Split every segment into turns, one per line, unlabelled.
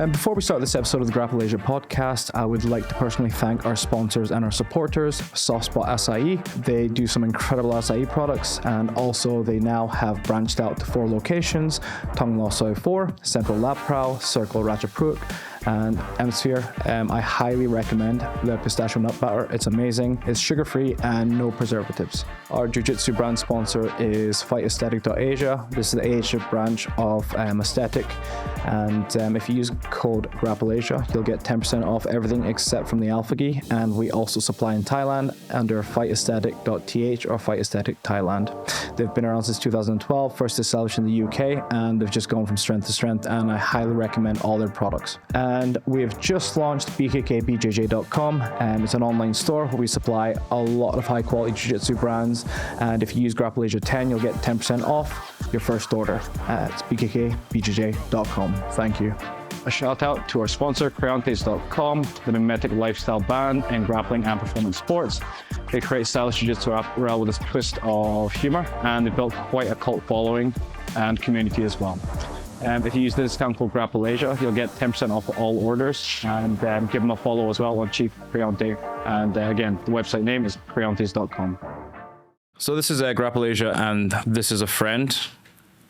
Before we start this episode of the Grapple Asia podcast, I would like to personally thank our sponsors and our supporters, Softspot Açaí. They do some incredible Açaí products, and also they now have branched out to 4 locations: Tongue Lo Soi 4, Central Lap Prau, Circle Ratchapruk, and Hemisphere. I highly recommend the pistachio nut batter. It's amazing. It's sugar-free and no preservatives. Our Jiu-Jitsu brand sponsor is fightaesthetic.asia. This is the Asia branch of Aesthetic, and if you use code Grapple Asia, you'll get 10% off everything except from the Alpha Gi, and we also supply in Thailand under fightaesthetic.th or Fight Aesthetic Thailand. They've been around since 2012, first established in the UK, and they've just gone from strength to strength, and I highly recommend all their products. And we have just launched bjjlifestyle.com, and it's an online store where we supply a lot of high quality jiu-jitsu brands, and if you use Grapple Asia 10, you'll get 10% off your first order at bjjlifestyle.com. Thank you. A shout out to our sponsor, Creontes.com, the memetic lifestyle band in grappling and performance sports. They create stylish jiu-jitsu apparel with a twist of humor, and they built quite a cult following and community as well. If you use the discount code Grapple Asia, you'll get 10% off all orders, and give them a follow as well on Chief Creonte. And again, the website name is Creontes.com. So this is Grapple Asia, and this is a friend,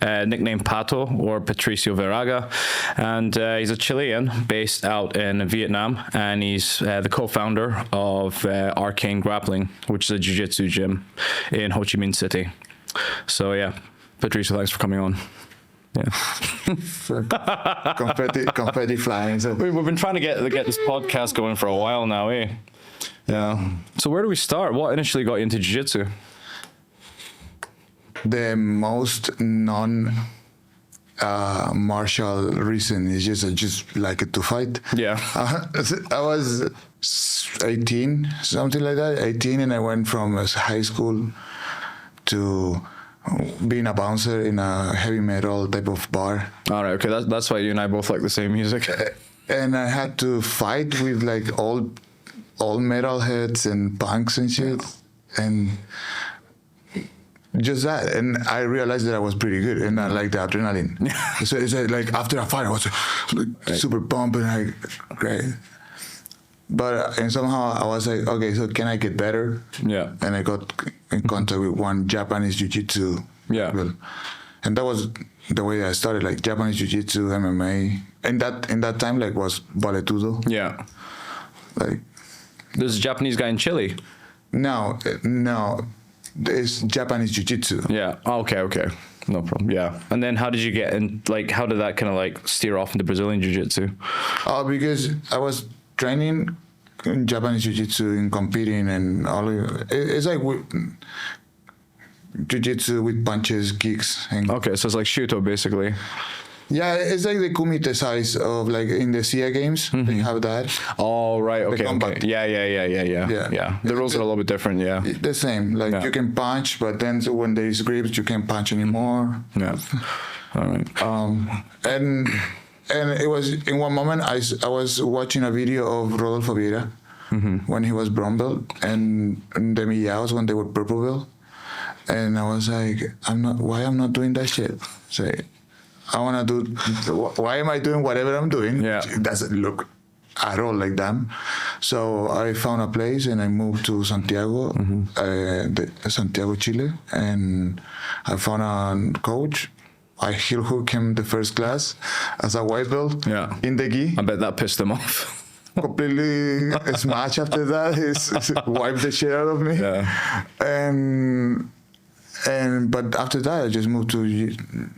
nicknamed Pato or Patricio Vergara, and he's a Chilean based out in Vietnam, and he's the co-founder of Arkain Grappling, which is a jiu-jitsu gym in Ho Chi Minh City. So yeah, Patricio, thanks for coming on. Yeah.
confetti flying. So.
We've been trying to get this podcast going for a while now, eh?
Yeah.
So where do we start? What initially got you into jiu-jitsu?
The most non-martial reason is just like to fight.
Yeah.
I was 18, something like that, 18, and I went from high school to being a bouncer in a heavy metal type of bar.
All right, okay, that's why you and I both like the same music.
And I had to fight with like old metalheads and punks and shit, and just that. And I realized that I was pretty good, and I liked the adrenaline. So it's like after a fight, I was like super pumped and like great. But and somehow I was like, okay, so can I get better?
Yeah.
And I got in contact with one Japanese Jiu-Jitsu.
Yeah.
And that was the way I started, like Japanese Jiu-Jitsu, MMA. And in that time, like, was Valetudo.
Yeah.
Like,
there's a Japanese guy in Chile.
No, it's Japanese Jiu-Jitsu.
Yeah. Okay. No problem. Yeah. And then how did you get in? Like, how did that kind of like steer off into Brazilian Jiu-Jitsu?
Because I was training in Japanese Jiu-Jitsu and competing and all of it. It's like Jiu-Jitsu with punches, kicks.
Okay, so it's like Shuto basically.
Yeah, it's like the kumite size of like in the SIA games. Mm-hmm. They have that.
Oh, right. Okay. Yeah. The rules are a little bit different. Yeah.
The same. Like you can punch, but then when there is grips, you can't punch anymore.
Yeah. All right.
And it was in one moment I was watching a video of Rodolfo Vieira when he was brown belt, and the Miyaos when they were purple belt, and I was like, why I'm not doing that shit? So I want to do. Why am I doing whatever I'm doing?
Yeah.
It doesn't look at all like them. So I found a place and I moved to Santiago, Santiago, Chile, and I found a coach. I heel hook him the first class as a white belt in the gi.
I bet that pissed him off.
Completely smash after that. He's wiped the shit out of me. Yeah. But after that, I just moved to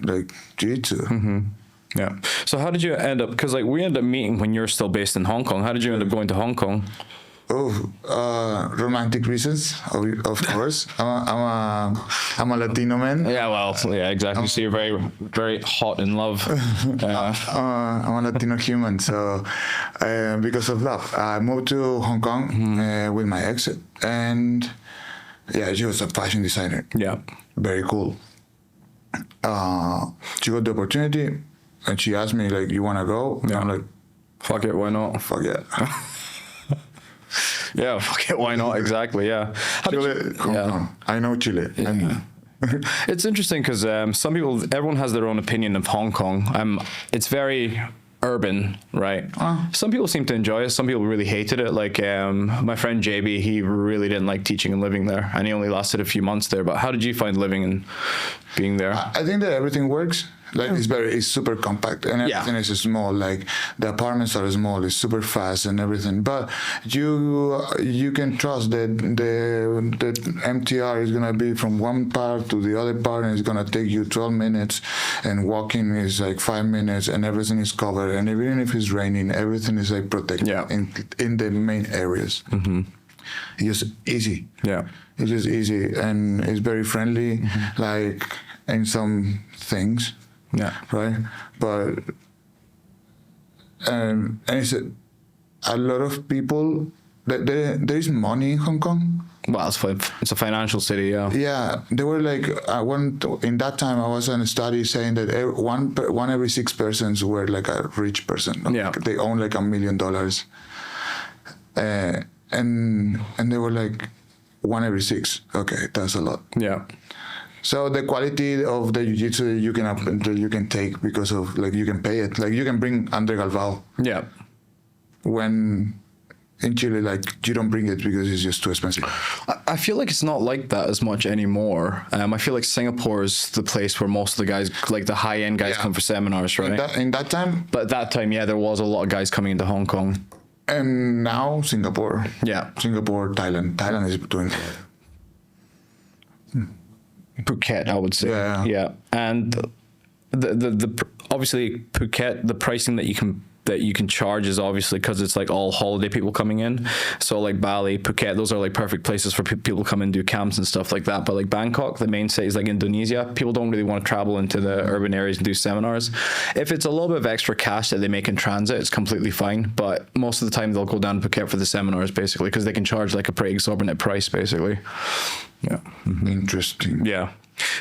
like Jiu-Jitsu.
Mm-hmm. Yeah. So how did you end up? Because like we ended up meeting when you're still based in Hong Kong. How did you end up going to Hong Kong?
Romantic reasons, of course. I'm a Latino man.
Yeah, well, yeah, exactly. So you're very, very hot in love.
I'm a Latino human, so because of love, I moved to Hong Kong with my ex, and yeah, she was a fashion designer.
Yeah,
very cool. She got the opportunity, and she asked me like, "You want to go?"
Yeah.
I'm like,
"Fuck it, why not?"
Fuck it.
Yeah, fuck it, why not? Exactly, yeah.
Chile, I know Chile.
Yeah. It's interesting because everyone has their own opinion of Hong Kong. It's very urban, right? Some people seem to enjoy it. Some people really hated it. Like my friend JB, he really didn't like teaching and living there, and he only lasted a few months there. But how did you find living and being there?
I think that everything works. Like it's super compact and everything is small. Like the apartments are small. It's super fast and everything. But you can trust that the MTR is gonna be from one part to the other part, and it's gonna take you 12 minutes, and walking is like 5 minutes, and everything is covered. And even if it's raining, everything is like protected in the main areas. It's just easy. Yeah, it's just easy, and it's very friendly. Like in some things. Yeah. Right. But and it's a lot of people. There is money in Hong Kong.
Well, it's a financial city. Yeah. Yeah.
They were like in that time I was in a study saying that one every 6 persons were like a rich person. Yeah. Like they own like $1 million. And they were like 1 every 6. Okay, that's a lot. Yeah. So the quality of the jiu-jitsu you can take because of like you can pay it. Like you can bring Andre Galvao. Yeah. When in Chile, like you don't bring it because it's just too expensive.
I feel like it's not like that as much anymore. I feel like Singapore is the place where most of the guys, like the high-end guys, come for seminars, right?
In that time.
But at that time, yeah, there was a lot of guys coming into Hong Kong.
And now Singapore. Yeah. Singapore, Thailand. Thailand is doing it.
Phuket, I would say. Yeah. And the obviously Phuket, the pricing that you can charge is obviously because it's like all holiday people coming in. So like Bali, Phuket, those are like perfect places for people to come and do camps and stuff like that. But like Bangkok, the main city is like Indonesia. People don't really want to travel into the urban areas and do seminars. If it's a little bit of extra cash that they make in transit, it's completely fine. But most of the time they'll go down to Phuket for the seminars basically because they can charge like a pretty exorbitant price basically. Yeah.
Interesting.
Yeah.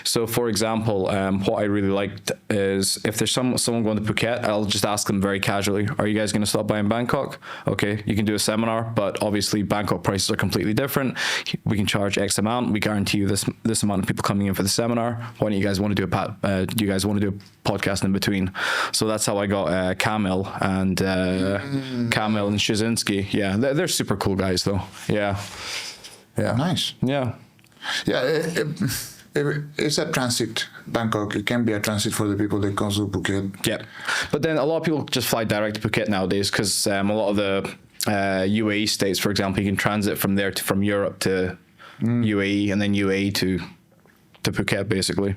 So, for example, what I really liked is if there's someone going to Phuket, I'll just ask them very casually, are you guys going to stop by in Bangkok? Okay, you can do a seminar, but obviously Bangkok prices are completely different. We can charge X amount. We guarantee you this amount of people coming in for the seminar. Why don't you guys want to do do you guys want to do a podcast in between? So that's how I got Kamil and Shazinski. Yeah, they're super cool guys though. Yeah. Yeah.
Nice.
Yeah.
Yeah. It's a transit. Bangkok, it can be a transit for the people that come to Phuket.
Yeah, but then a lot of people just fly direct to Phuket nowadays because a lot of the UAE states, for example, you can transit from there from Europe to UAE and then UAE to Phuket, basically.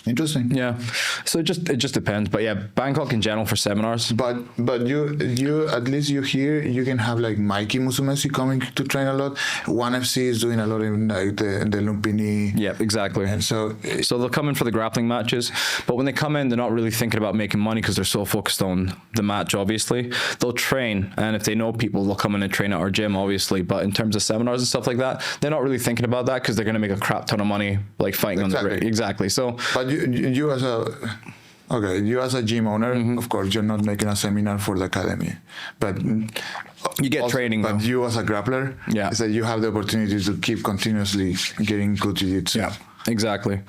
Interesting.
Yeah. So it just depends. But yeah, Bangkok in general for seminars.
But you at least you here you can have like Mikey Musumesi coming to train a lot. One FC is doing a lot in like the Lumpini.
Yeah, exactly.
And so
they'll come in for the grappling matches, but when they come in, they're not really thinking about making money because they're so focused on the match. Obviously, they'll train, and if they know people, they'll come in and train at our gym. Obviously, but in terms of seminars and stuff like that, they're not really thinking about that because they're going to make a crap ton of money like fighting on the ring. Exactly. So.
But you as a gym owner, of course, you're not making a seminar for the academy, but
you get also, training.
But you as a grappler, is that you have the opportunity to keep continuously getting good jiu-jitsu.
Yeah, exactly.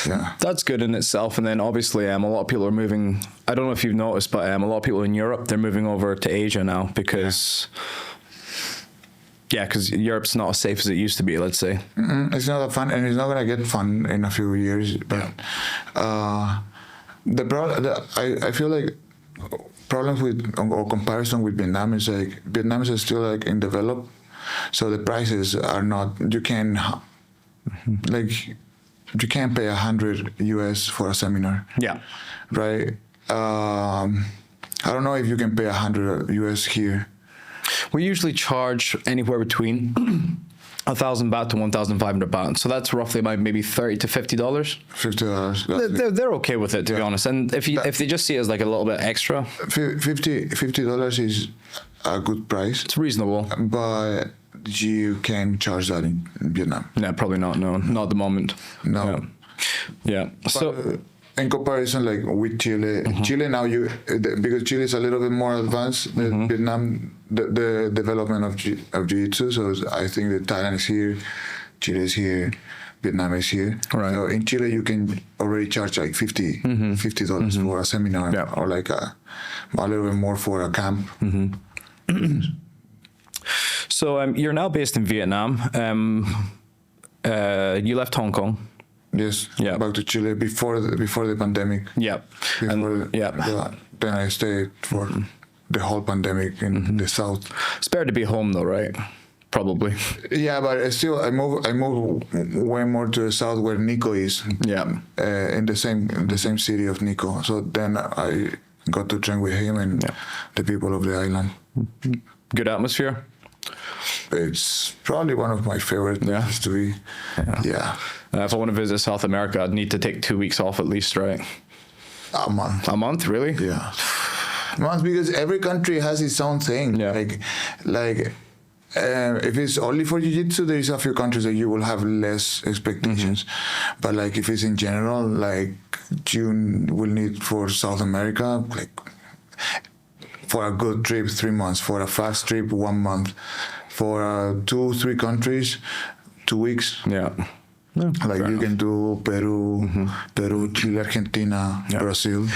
Yeah, that's good in itself. And then obviously, a lot of people are moving. I don't know if you've noticed, but a lot of people in Europe, they're moving over to Asia now because. Yeah, because Europe's not as safe as it used to be, let's say.
It's not that fun, and it's not going to get fun in a few years. But I feel like problems with or comparison with Vietnam is like Vietnam is still like in develop, so the prices are not. You can you can't pay $100 US for a seminar. Yeah, right. I don't know if you can pay $100 US here.
We usually charge anywhere between 1,000 baht to 1,500 baht. So that's roughly about maybe $30 to $50.
$50.
They're okay with it, to be honest. And if they just see it as like a little bit extra,
$50 is a good price.
It's reasonable.
But you can charge that in Vietnam.
No, probably not. No, not at the moment.
No.
Yeah. So.
In comparison, like with Chile, Chile now because Chile is a little bit more advanced than Vietnam, the development of Jiu-Jitsu. So I think that Thailand is here, Chile is here, Vietnamese here.
Right.
So in Chile, you can already charge like $50 for a seminar, or like a little bit more for a camp.
So you're now based in Vietnam. You left Hong Kong.
Yes.
Yeah.
Back to Chile before the pandemic.
Yeah.
Then I stayed for the whole pandemic in the south.
It's better to be home though, right? Probably.
Yeah, but still, I moved way more to the south where Nico is.
Yeah.
In the same city of Nico. So then I got to train with him and the people of the island.
Good atmosphere.
It's probably one of my favorite places to be. Yeah.
If I want to visit South America, I'd need to take 2 weeks off at least, right?
A month.
A month, really?
Yeah. A month, because every country has its own thing.
Yeah.
Like if it's only for jiu-jitsu, there is a few countries that you will have less expectations. But like if it's in general, like you will need for South America, like for a good trip, 3 months. For a fast trip, 1 month. For 2-3 countries, 2 weeks.
Yeah.
Like you can do Peru, Chile, Argentina, Brazil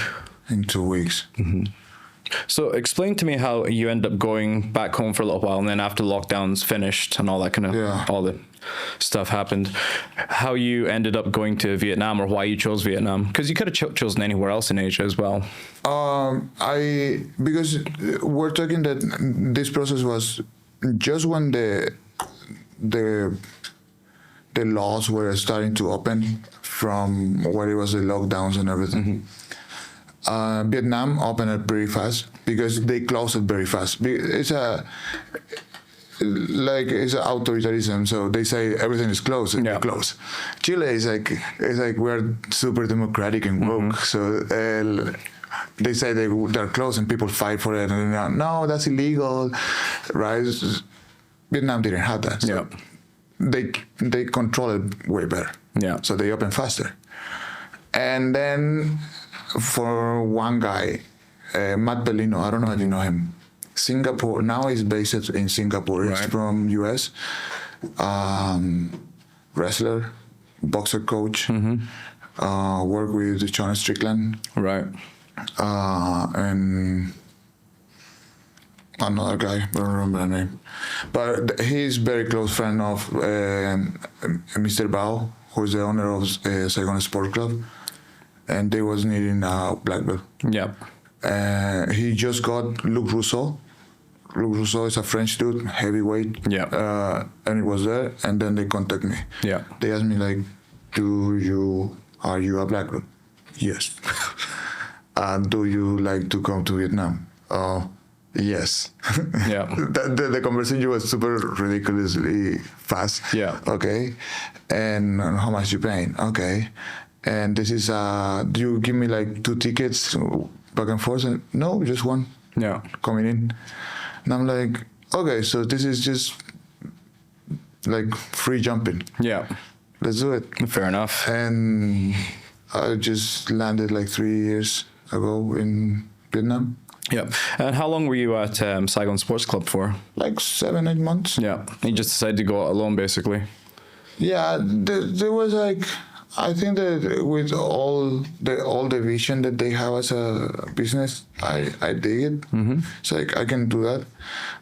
in 2 weeks.
So explain to me how you end up going back home for a little while, and then after lockdowns finished and all that kind of all the stuff happened, how you ended up going to Vietnam, or why you chose Vietnam, because you could have chosen anywhere else in Asia as well.
Because we're talking that this process was just when the laws were starting to open from where it was the lockdowns and everything. Vietnam opened it very fast because they closed it very fast. It's authoritarianism, so they say everything is closed and they close. Chile is like we're super democratic and woke, so they say they're closed and people fight for it, and no, that's illegal, right? Vietnam didn't have that. So they control it way better.
Yeah.
So they open faster. And then for one guy, Matt Bellino, I don't know if you know him. Singapore, now he's based in Singapore. He's from US. Wrestler, boxer coach. Work with John Strickland.
Right.
And another guy, I don't remember the name. But he's very close friend of Mr. Bao, who's the owner of Saigon Sport Club. And they was needing a black belt.
Yeah.
He just got Luc Rousseau. Luc Rousseau is a French dude, heavyweight.
Yeah.
And he was there, and then they contact me.
Yeah.
They asked me like, are you a black belt? Yes. Do you like to come to Vietnam? Yes.
Yeah.
The conversation was super ridiculously fast.
Yeah.
Okay. And how much you paying? Okay. And this is do you give me like 2 tickets back and forth? And, no, just one.
Yeah.
Coming in. And I'm like, okay, so this is just like free jumping.
Yeah.
Let's do it.
Fair enough.
And I just landed like 3 years ago in Vietnam.
Yeah. And how long were you at Saigon Sports Club for?
Like 7-8 months.
Yeah. You just decided to go alone, basically.
Yeah, there was like, I think that with all the vision that they have as a business, I dig it. It's like I can do that.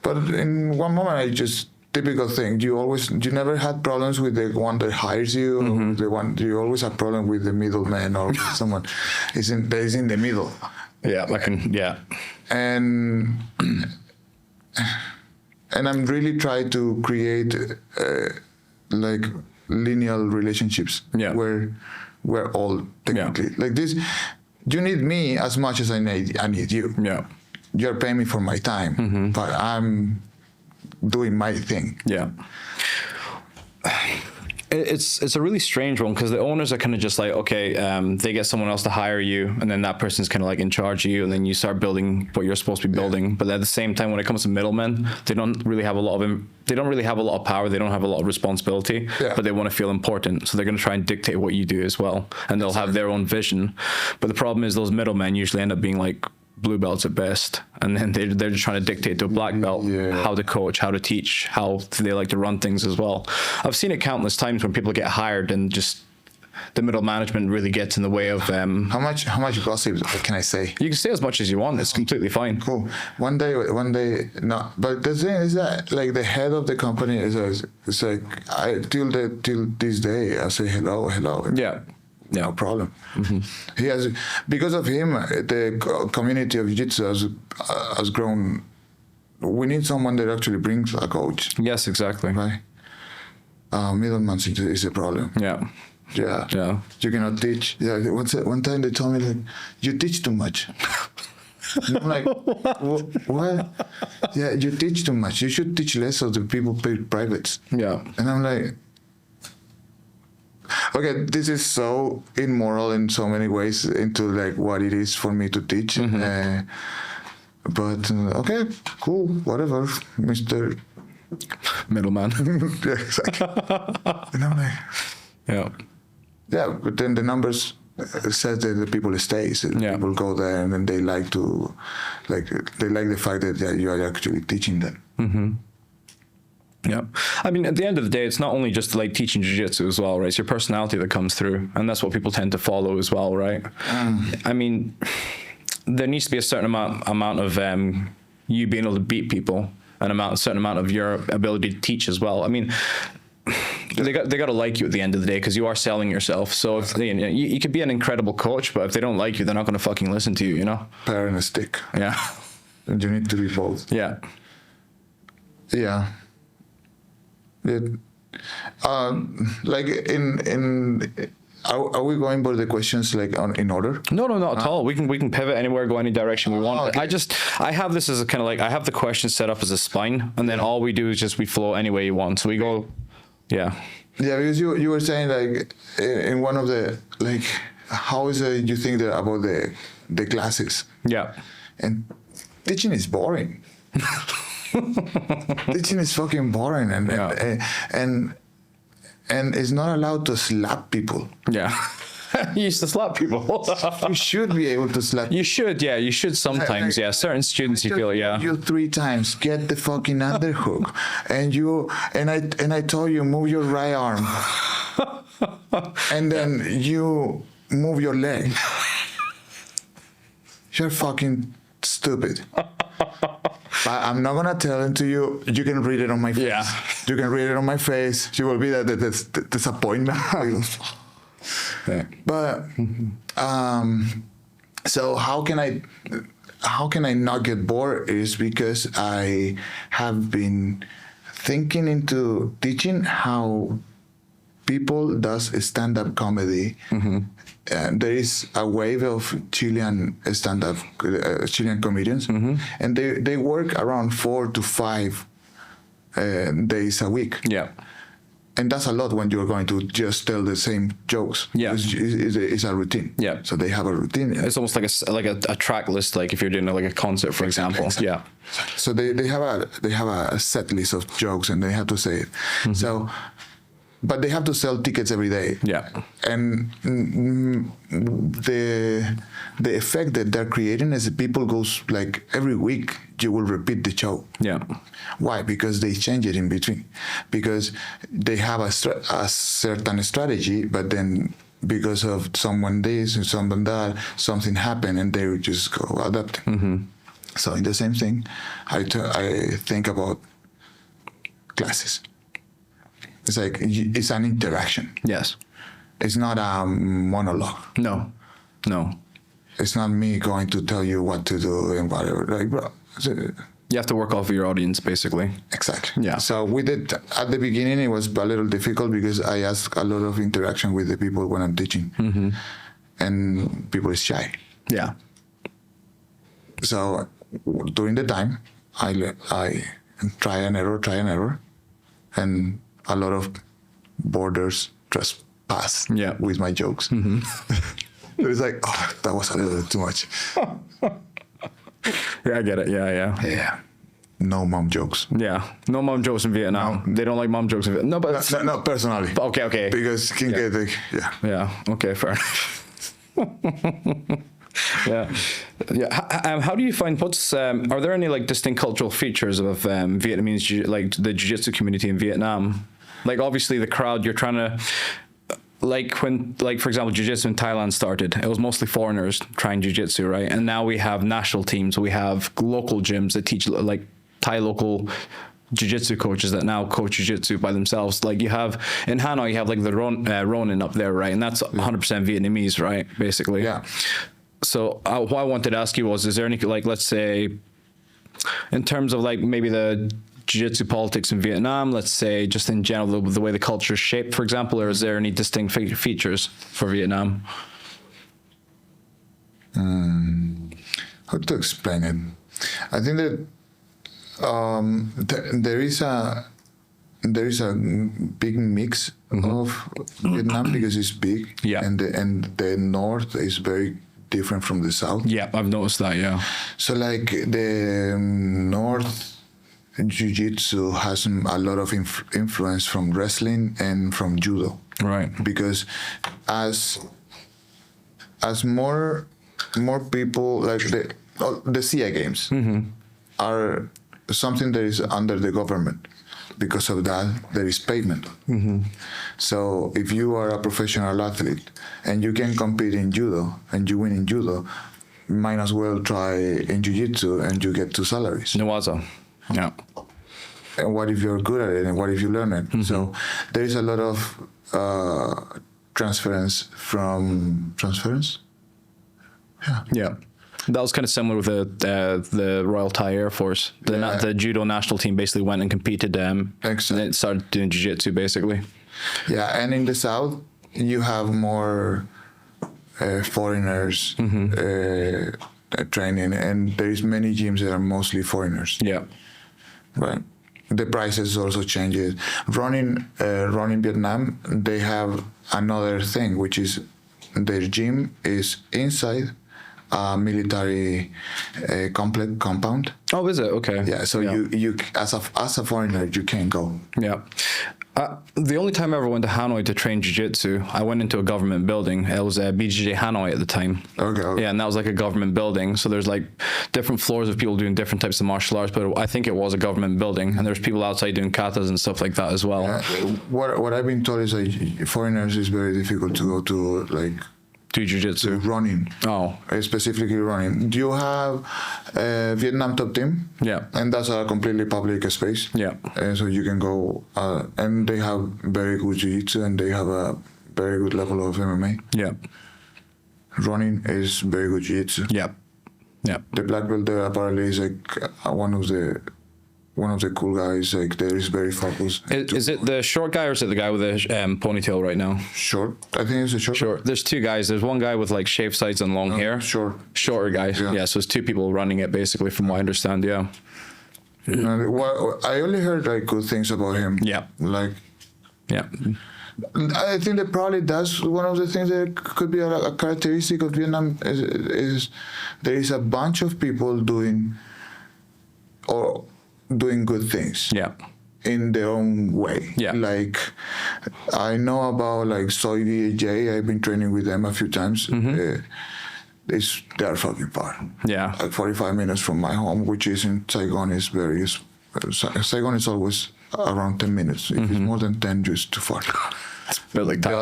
But in one moment, I just typical thing. You never had problems with the one that hires you, or the one you always have problem with the middleman or someone that is in the middle.
Yeah,
And I'm really trying to create like linear relationships where we're all technically like this. You need me as much as I need you.
Yeah.
You're paying me for my time, but I'm doing my thing.
Yeah. It's a really strange one, because the owners are kind of just like, okay, they get someone else to hire you, and then that person's kind of like in charge of you, and then you start building what you're supposed to be building. But at the same time, when it comes to middlemen, they don't really have a lot of power. They don't have a lot of responsibility, but they want to feel important. So they're going to try and dictate what you do as well, and they'll have their own vision. But the problem is those middlemen usually end up being like blue belts at best, and then they're just trying to dictate to a black belt how to coach, how to teach, how they like to run things as well. I've seen it countless times when people get hired and just the middle management really gets in the way of them.
How much gossip can I say?
You can say as much as you want. It's completely fine.
Cool. One day, no. But the thing is that, like, the head of the company is like, till this day, I say hello.
Yeah.
No problem. He has, because of him, the community of Jiu-Jitsu has grown. We need someone that actually brings a coach.
Yes, exactly.
Right. Middleman is a problem.
Yeah.
Yeah. You cannot teach. Yeah. One time they told me, like, you teach too much. And I'm like, what? Yeah, you teach too much. You should teach less so the people pay privates.
Yeah.
And I'm like, okay, this is so immoral in so many ways into like what it is for me to teach. But okay, cool, whatever, Mr.
Middleman.
Yeah, exactly. And I'm like, yeah, but then the numbers says that the people stays. People go there and then they like the fact that you are actually teaching them.
Yeah. I mean, at the end of the day, it's not only just like teaching jiu-jitsu as well, right? It's your personality that comes through, and that's what people tend to follow as well, right? I mean, there needs to be a certain amount of you being able to beat people, a certain amount of your ability to teach as well. I mean, they got to like you at the end of the day, because you are selling yourself. So if you could be an incredible coach, but if they don't like you, they're not going to fucking listen to you, you know?
Pear and a stick.
Yeah.
And you need to be both.
Yeah.
Yeah. Like are we going by the questions like in order?
No, not at all. We can pivot anywhere, go any direction we want. Okay. I have this as a kind of like, I have the questions set up as a spine, and then all we do is just we flow any way you want. So we go, yeah,
because you were saying like in one of the, like, how is it you think that about the classes?
Yeah,
and teaching is boring. Teaching is fucking boring, and it's not allowed to slap people.
Yeah. You used to slap people.
You should be able to slap.
You should, yeah. You should sometimes, yeah. Certain students, you feel, yeah.
You 3 times, get the fucking underhook, and I told you move your right arm, and then you move your leg. You're fucking stupid. But I'm not gonna tell it to you. You can read it on my face.
Yeah.
You can read it on my face. You will be the disappointment. Yeah. But so how can I not get bored is because I have been thinking into teaching how people does stand-up comedy. There is a wave of Chilean stand-up Chilean comedians, and they work around 4 to 5 days a week.
Yeah.
And that's a lot when you're going to just tell the same jokes. Yeah, it's a routine.
Yeah,
so they have a routine.
It's almost like a track list, like if you're doing like a concert, for example. Exactly. Yeah.
So they have a set list of jokes, and they have to say it. So, but they have to sell tickets every day. Yeah. And the effect that they're creating is that people goes like every week you will repeat the show. Yeah. Why? Because they change it in between. Because they have a certain strategy, but then because of someone this and someone that, something happened, and they just go adapting. So in the same thing, I think about classes. It's like, it's an interaction. Yes. It's not a monologue. No. It's not me going to tell you what to do and whatever. Like, bro.
You have to work off of your audience, basically.
Exactly. Yeah. So we did, at the beginning, it was a little difficult because I ask a lot of interaction with the people when I'm teaching. And people is shy. Yeah. So during the time, I try and error. And a lot of borders just pass with my jokes. It was like, oh, that was a little too much.
Yeah, I get it. Yeah.
No mom jokes.
Yeah, no mom jokes in Vietnam. No. They don't like mom jokes in Vietnam. No, but
no, personally.
Okay.
Because can get the
Yeah. Okay, fair enough. Yeah, yeah. How do you find are there any like distinct cultural features of Vietnamese like the jiu-jitsu community in Vietnam? Like obviously the crowd, you're trying to like when for example jiu-jitsu in Thailand started, it was mostly foreigners trying jiu-jitsu, right? And now we have national teams, we have local gyms that teach like Thai local jiu-jitsu coaches that now coach jiu-jitsu by themselves. Like you have in Hanoi, you have like the Ronin up there, right? And that's 100% Vietnamese, right? Basically.
Yeah.
So what I wanted to ask you was, is there any, like, let's say, in terms of like maybe the jiu-jitsu politics in Vietnam, let's say just in general, the way the culture is shaped, for example, or is there any distinct features for Vietnam?
How to explain it? I think that there is a big mix of Vietnam because it's big,
Yeah.
and the north is very different from the south.
Yeah, I've noticed that. Yeah.
So like the north jiu-jitsu has a lot of influence from wrestling and from judo.
Right.
Because as more people like the CIA games are something that is under the government. Because of that, there is payment. So if you are a professional athlete and you can compete in judo and you win in judo, you might as well try in jiu-jitsu and you get 2 salaries.
Nawaza. Yeah.
And what if you're good at it and what if you learn it? So there is a lot of transference. Yeah.
Yeah. That was kind of similar with the Royal Thai Air Force. The judo national team basically went and competed, and it started doing jiu-jitsu basically.
Yeah, and in the south, you have more foreigners training, and there is many gyms that are mostly foreigners.
Yeah.
Right. The prices also changes. Running Vietnam, they have another thing, which is their gym is inside a military compound.
Oh, is it? Okay.
Yeah. So you as a foreigner, you can't go.
Yeah. The only time I ever went to Hanoi to train jiu-jitsu, I went into a government building. It was BJJ Hanoi at the time.
Okay.
Yeah, and that was like a government building. So there's like different floors of people doing different types of martial arts, but I think it was a government building. And there's people outside doing katas and stuff like that as well.
What I've been told is like foreigners is very difficult to go to like
do jiu-jitsu.
Running.
Oh.
Specifically running. Do you have Vietnam Top Team?
Yeah.
And that's a completely public space.
Yeah.
And so you can go, and they have very good jiu-jitsu and they have a very good level of MMA.
Yeah.
Running is very good jiu-jitsu.
Yeah. Yeah.
The black belt there apparently is like one of the cool guys. Like there is very focused.
Is it the short guy or is it the guy with the ponytail right now?
Short. I think it's a short.
Short. There's 2 guys. There's one guy with like shaved sides and long hair. Shorter guy. Yeah. So it's 2 people running it basically, from what I understand. Yeah.
I only heard like good things about him.
Yeah.
Like.
Yeah.
I think that probably that's one of the things that could be a characteristic of Vietnam is there is a bunch of people doing good things.
Yeah.
In their own way.
Yeah.
Like I know about like Soy BJJ. I've been training with them a few times. They're fucking far.
Yeah.
Like 45 minutes from my home, which is in Saigon is Saigon is always around 10 minutes. If it's more than 10, just too far.
But like
the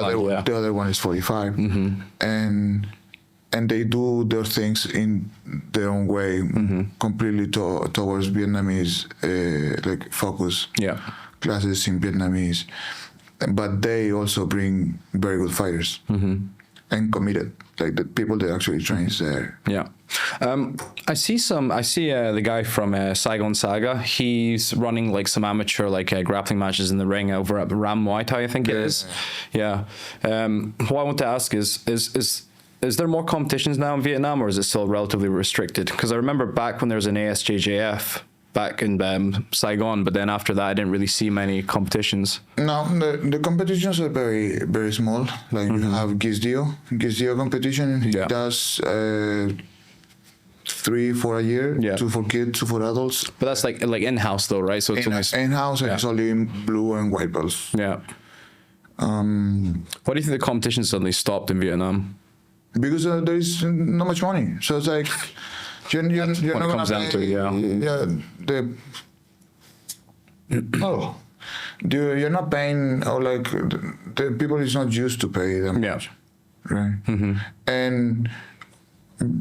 other one is 45. And they do their things in their own way, completely towards Vietnamese like focus classes in Vietnamese. But they also bring very good fighters and committed, like the people that actually trains there.
Yeah. I see the guy from Saigon Saga. He's running like some amateur like grappling matches in the ring over at Ram Muay Thai, I think it is. Yeah. What I want to ask is there more competitions now in Vietnam, or is it still relatively restricted? Because I remember back when there was an ASJJF back in Saigon, but then after that I didn't really see many competitions. No,
the competitions are very, very small. Like you have Gizdio competition. He does 3-4 a year, 2 for kids, 2 for adults.
But that's like in-house though, right? So it's
in-house, and it's only in blue and white belts.
Yeah. Why do you think the competition suddenly stopped in Vietnam?
because there is not much money. So it's like you're not going to pay. You're not paying, or like the people is not used to pay them.
Yeah.
Right. And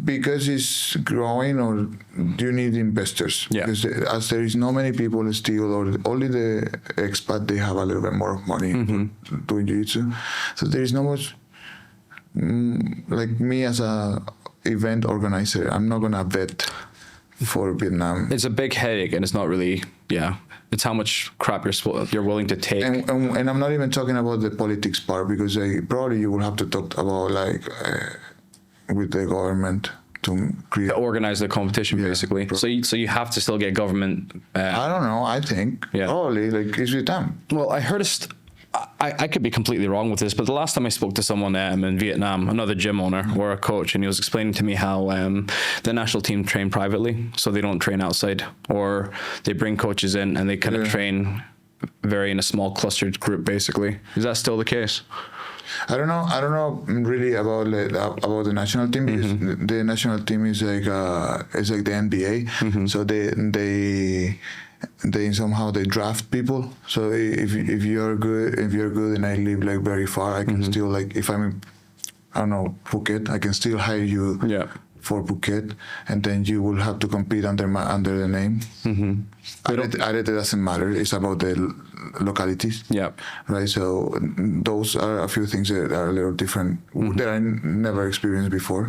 because it's growing, or do you need investors?
Yeah.
Because as there is not many people still, or only the expat, they have a little bit more money doing jiu-jitsu. So there is not much. Like me as a event organizer, I'm not gonna vet for Vietnam.
It's a big headache, and it's not really. Yeah. It's how much crap you're willing to take.
And I'm not even talking about the politics part, because probably you will have to talk about like with the government to create,
to organize the competition, basically. So you have to still get government.
I don't know. I think probably like it's with them.
Well, I heard I could be completely wrong with this, but the last time I spoke to someone in Vietnam, another gym owner or a coach, and he was explaining to me how the national team train privately, so they don't train outside, or they bring coaches in and they kind of train very in a small clustered group, basically. Is that still the case?
I don't know really about the national team, because the national team is like the NBA, so they somehow they draft people. So if you're good and I live like very far, I can still, like, if I'm in, I don't know, Phuket, I can still hire you for Phuket, and then you will have to compete under the name. It doesn't matter. It's about the localities. Yeah. Right. So those are a few things that are a little different that I never experienced before.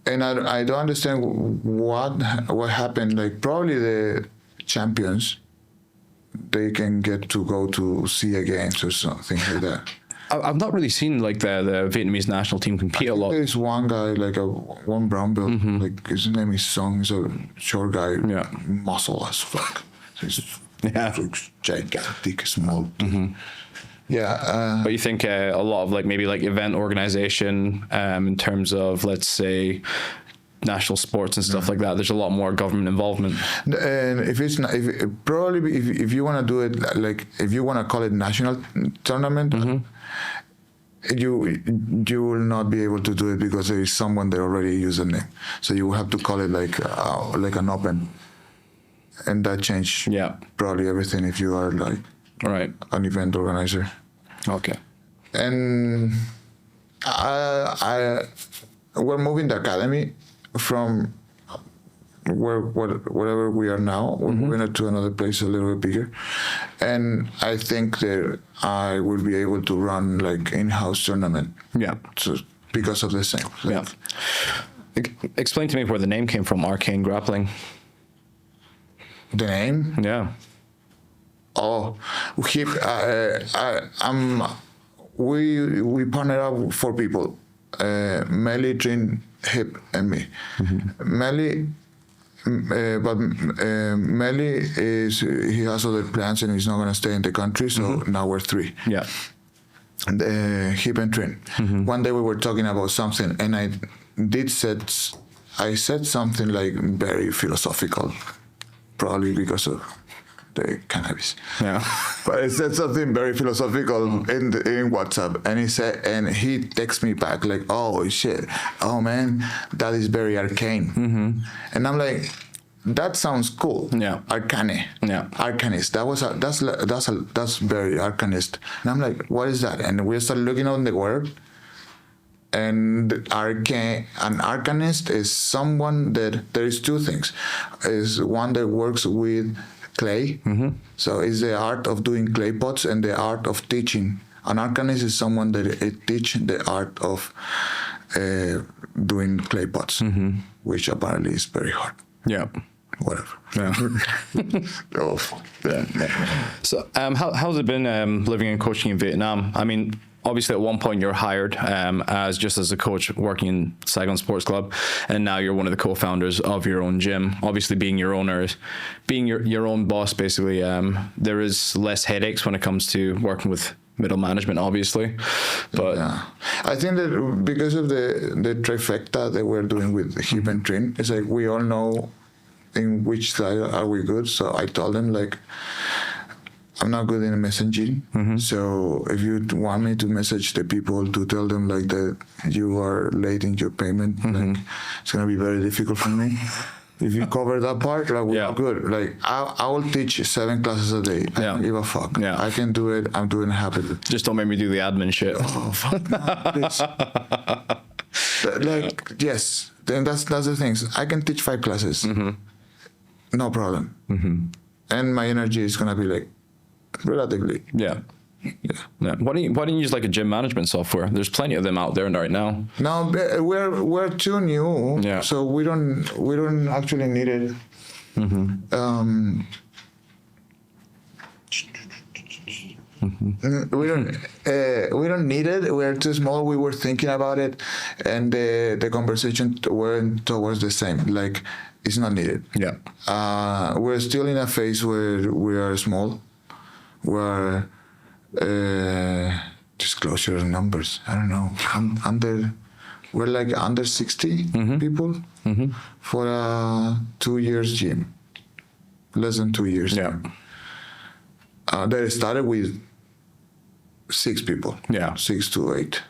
And I don't understand what happened. Like, probably the champions, they can get to go to SEA Games or something like that.
I've not really seen like the Vietnamese national team compete a lot.
There's one guy, like one brown belt, like his name is Song. He's a short guy, muscle as fuck. He's gigantic, small. Yeah.
But you think a lot of like maybe like event organization in terms of, let's say, national sports and stuff like that, there's a lot more government involvement.
And if it's not, if you want to do it, like if you want to call it national tournament, you will not be able to do it, because there is someone that already used the name. So you will have to call it like an open, and that changed probably everything if you are like an event organizer.
Okay.
And we're moving the academy from wherever we are now. We're moving to another place a little bit bigger, and I think that I will be able to run like in-house tournament. Yeah. So because of the same. Like,
Explain to me where the name came from, Arkain Grappling.
The name?
Yeah.
Oh, we partnered up 4 people, Melly, Trin, Hip, and me. Melly, Melly he has other plans and he's not gonna stay in the country, so now we're 3. Yeah. And Hip and Trin. One day we were talking about something, and I said something like very philosophical, probably because of the cannabis. Yeah. But I said something very philosophical in WhatsApp, and he texts me back like, "Oh shit, oh man, that is very arcane." And I'm like, that sounds cool. Yeah. Arcane. Yeah. Arcanist. That's very arcanist. And I'm like, what is that? And we started looking on the word. And an arcanist is someone that there is 2 things. Is one that works with clay. So it's the art of doing clay pots and the art of teaching. An arcanist is someone that teach the art of doing clay pots, which apparently is very hard. Yeah. Whatever. Yeah.
So, how's it been living and coaching in Vietnam? I mean, obviously at one point you're hired as a coach working in Saigon Sports Club, and now you're one of the co-founders of your own gym. Obviously being your owner, being your own boss, basically, there is less headaches when it comes to working with middle management, obviously. But
yeah. I think that because of the trifecta that we're doing with Hip and Trin, it's like we all know in which side are we good. So I told them, like, I'm not good in messaging. So if you want me to message the people to tell them like that you are late in your payment, like it's gonna be very difficult for me. If you cover that part, like we're good. Like I will teach 7 classes a day. I don't give a fuck.
Yeah.
I can do it. I'm doing happy.
Just don't make me do the admin shit.
Oh fuck no, please. Like yes, then that's the things. I can teach 5 classes, no problem. And my energy is gonna be like relatively.
Yeah. Why don't you use like a gym management software? There's plenty of them out there right now.
No, we're too new.
Yeah.
So we don't actually need it. We don't need it. We're too small. We were thinking about it, and the conversation went towards the same. Like it's not needed.
Yeah.
We're still in a phase where we are small. We're disclosure numbers. I don't know. We're like under 60 people for a 2 years gym. Less than 2 years.
Yeah.
They started with 6 people.
Yeah.
6 to 8.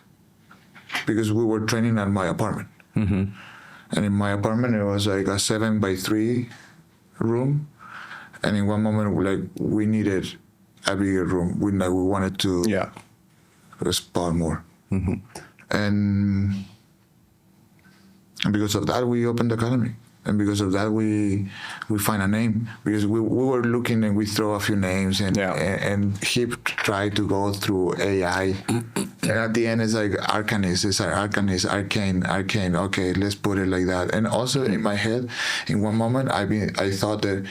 Because we were training at my apartment. And in my apartment, it was like a 7x3 room. And in one moment, we needed a bigger room. We wanted to spar more. And because of that, we opened the academy. And because of that, we find a name. Because we were looking and we throw a few names and he tried to go through AI. And at the end, it's like Arkain, Arkain. Okay, let's put it like that. And also in my head, in one moment, I thought that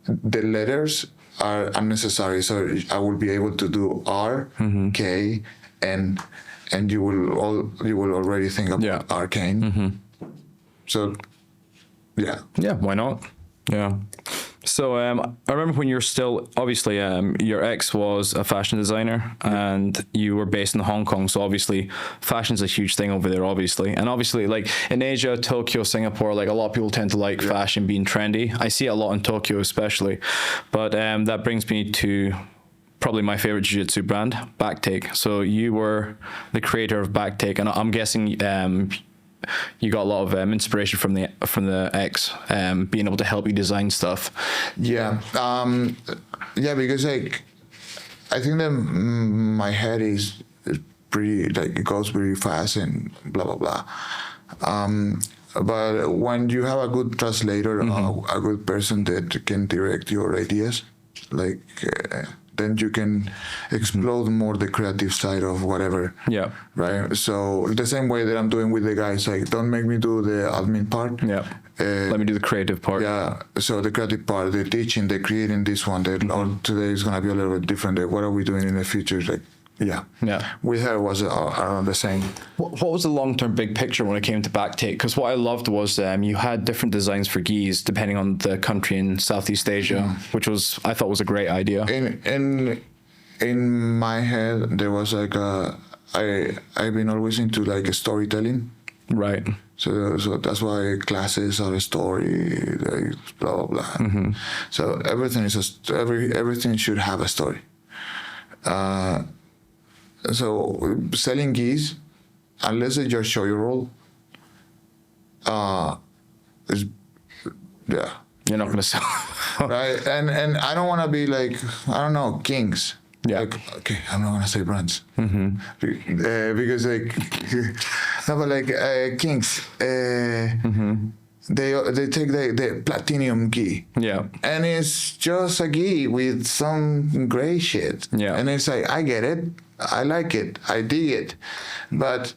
the letters are unnecessary. So I will be able to do R, K, and you will already think about Arkain. So. Yeah,
why not? Yeah. So I remember when you were still, obviously, your ex was a fashion designer and you were based in Hong Kong. So obviously, fashion's a huge thing over there, obviously. And obviously, like in Asia, Tokyo, Singapore, like a lot of people tend to like fashion being trendy. I see it a lot in Tokyo, especially. But that brings me to probably my favorite jiu-jitsu brand, Backtake. So you were the creator of Backtake, and I'm guessing you got a lot of inspiration from the ex, being able to help you design stuff.
Yeah, because like I think that my head is pretty like it goes pretty fast and blah blah blah. But when you have a good translator, a good person that can direct your ideas, like. Then you can explode more the creative side of whatever. Yeah. Right. So the same way that I'm doing with the guys, like don't make me do the admin part.
Yeah. Let me do the creative part.
Yeah. So the creative part, the teaching, the creating this one. Today is gonna be a little bit different. What are we doing in the future? Like. Yeah. With her was around the same.
What was the long-term big picture when it came to Backtake? Because what I loved was you had different designs for gis depending on the country in Southeast Asia, which I thought was a great idea.
In my head, there was like I've been always into like storytelling.
Right.
So that's why classes are a story, like blah blah blah. So everything everything should have a story. So selling gis, unless it's your show your role, is
you're not gonna sell.
Right, and I don't want to be like kings.
Yeah.
Like, okay, I'm not gonna say brands because like no, but like kings. They take the platinum gi.
Yeah.
And it's just a gi with some gray shit.
Yeah.
And it's like, I get it. I like it. I dig it. But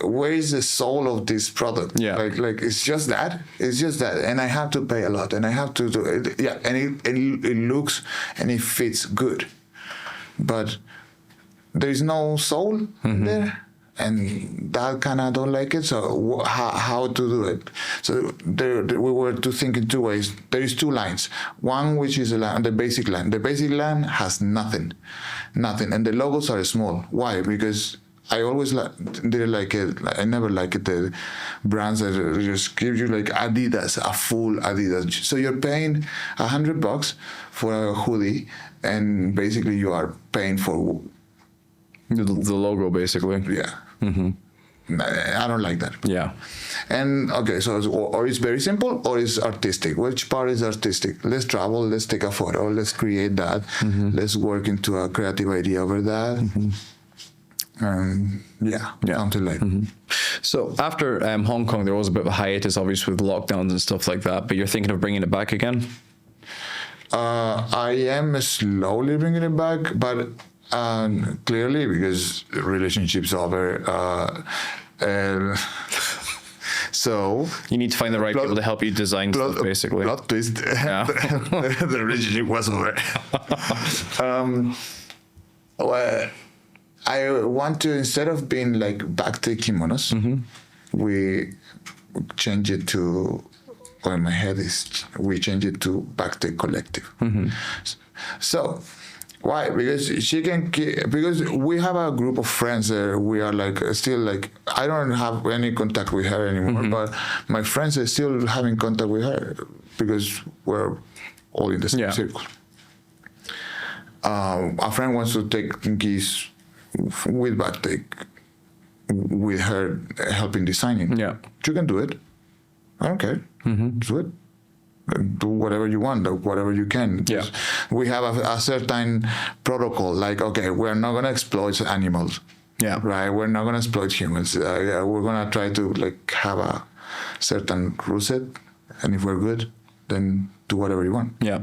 where is the soul of this product?
Yeah.
Like it's just that. It's just that. And I have to pay a lot. And I have to do it. Yeah. And it looks and it fits good. But there is no soul there. And that kind of don't like it. So how to do it? So we were to think in 2 ways. There is 2 lines. One which is the basic line. The basic line has nothing, and the logos are small. Why? Because I always didn't like it. I never liked the brands that just give you like Adidas, a full Adidas. So you're paying $100 for a hoodie, and basically you are paying for
the logo, basically.
Yeah. I don't like that.
Yeah.
And okay, so or it's very simple or it's artistic. Which part is artistic? Let's travel, let's take a photo, let's create that, let's work into a creative idea over that. Something like
So after Hong Kong, there was a bit of a hiatus, obviously, with lockdowns and stuff like that, but you're thinking of bringing it back again?
I am slowly bringing it back, but clearly, because the relationship's over, so
you need to find the right people to help you design stuff, basically.
Plot twist. Yeah. The relationship was over. Well, I want to, instead of being like backtick kimonos, we change it to, or in my head is, we change it to backtick collective. So, why? Because because we have a group of friends that we are like, still like, I don't have any contact with her anymore, but my friends are still having contact with her because we're all in the same circle. A friend wants to take gis with backtick, with her helping designing. Yeah, you can do it. I don't care. Do it. Do whatever you want, or whatever you can. Yeah. We have a certain protocol. Like, okay, we're not gonna exploit animals. Yeah. Right. We're not gonna exploit humans. We're gonna try to like have a certain rule set, and if we're good, then do whatever you want. Yeah.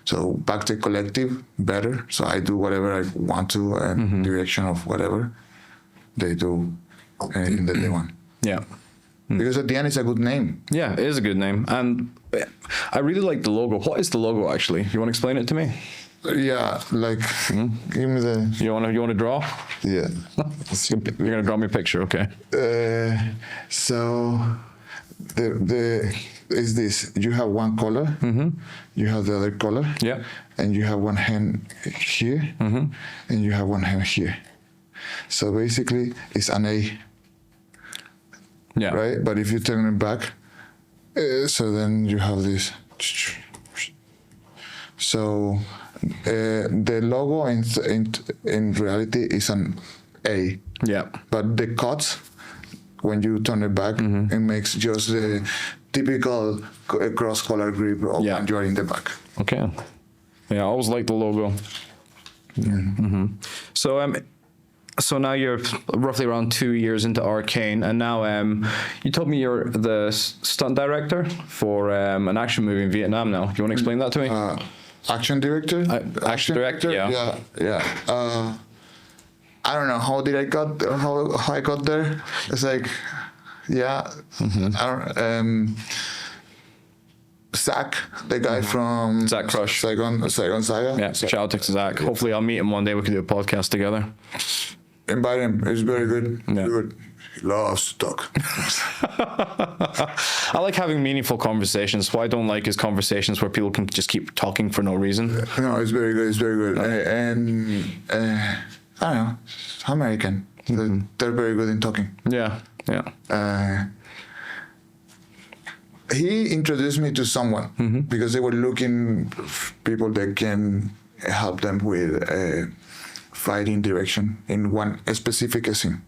So back to collective, better. So I do whatever I want to, and direction of whatever they do, anything that they want. Yeah. Because at the end, it's a good name. Yeah, it is a good name, and I really like the logo. What is the logo actually? You want to explain it to me? Yeah, like give me the. You want to draw? Yeah. You're gonna draw me a picture, okay? So the is this? You have one color. You have the other color. Yeah. And you have one hand here, and you have one hand here. So basically, it's an A. Yeah. Right? But if you turn it back, so then you have this. So the logo in reality is an A. Yeah. But the cuts, when you turn it back, it makes just the typical cross-collar grip when you're in the back. Okay. Yeah, I always like the logo. So now you're roughly around 2 years into Arkain, and now you told me you're the stunt director for an action movie in Vietnam now. Do you want to explain that to me? Action director? Action director, yeah. I don't know how I got there. It's like, Zach, the guy from Zach Crush, Saigon Saga. Yeah, shout out to Zach. Hopefully, I'll meet him one day. We can do a podcast together. Invite him. He's very good. Yeah. Good. He loves to talk. I like having meaningful conversations. What I don't like is conversations where people can just keep talking for no reason. No, it's very good. It's very good. And I don't know, American. They're very good in talking. Yeah, yeah. He introduced me to someone because they were looking for people that can help them with fighting direction in one specific scene.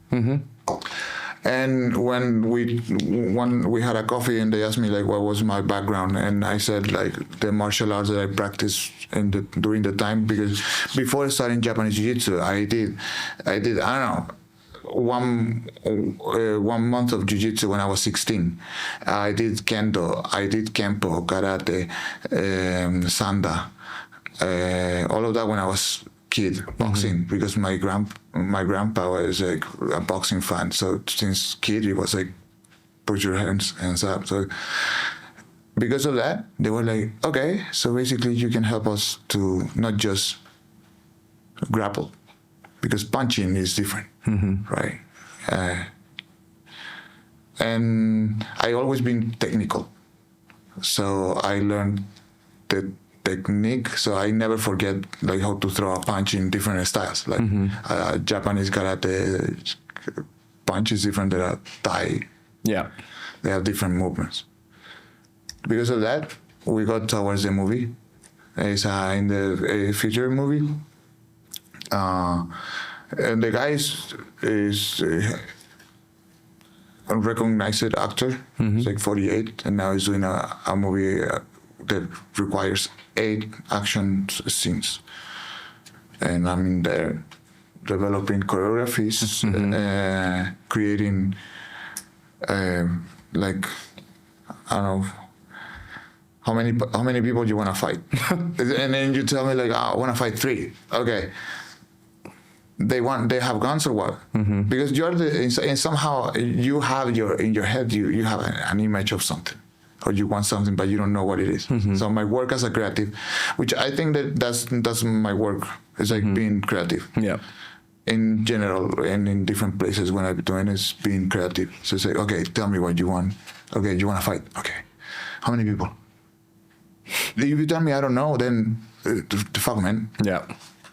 And when we had a coffee and they asked me like what was my background, and I said like the martial arts that I practiced during the time, because before starting Japanese Jiu-Jitsu, I did I don't know, 1 month of jiu-jitsu when I was 16. I did kendo, I did kempo, karate, sanda, all of that when I was kid, boxing, because my grandpa was like a boxing fan. So since kid, he was like, put your hands up. So because of that, they were like, okay, so basically you can help us to not just grapple, because punching is different, right? And I always been technical, so I learned the technique, so I never forget like how to throw a punch in different styles, like Japanese karate, punch is different than a Thai.
Yeah.
They have different movements. Because of that, we got towards the movie. It's in the feature movie. And the guy is a recognized actor. He's like 48, and now he's doing a movie that requires 8 action scenes. And I'm in there developing choreographies, creating like, I don't know, how many people you want to fight? And then you tell me like, I want to fight 3. Okay. They have guns or what? Because you're and somehow you have in your head you have an image of something, or you want something, but you don't know what it is. So my work as a creative, which I think that's my work, is like being creative.
Yeah.
In general and in different places when I'm doing is being creative. So say, okay, tell me what you want. Okay, you want to fight? Okay, how many people? If you tell me I don't know, then the fuck, man.
Yeah.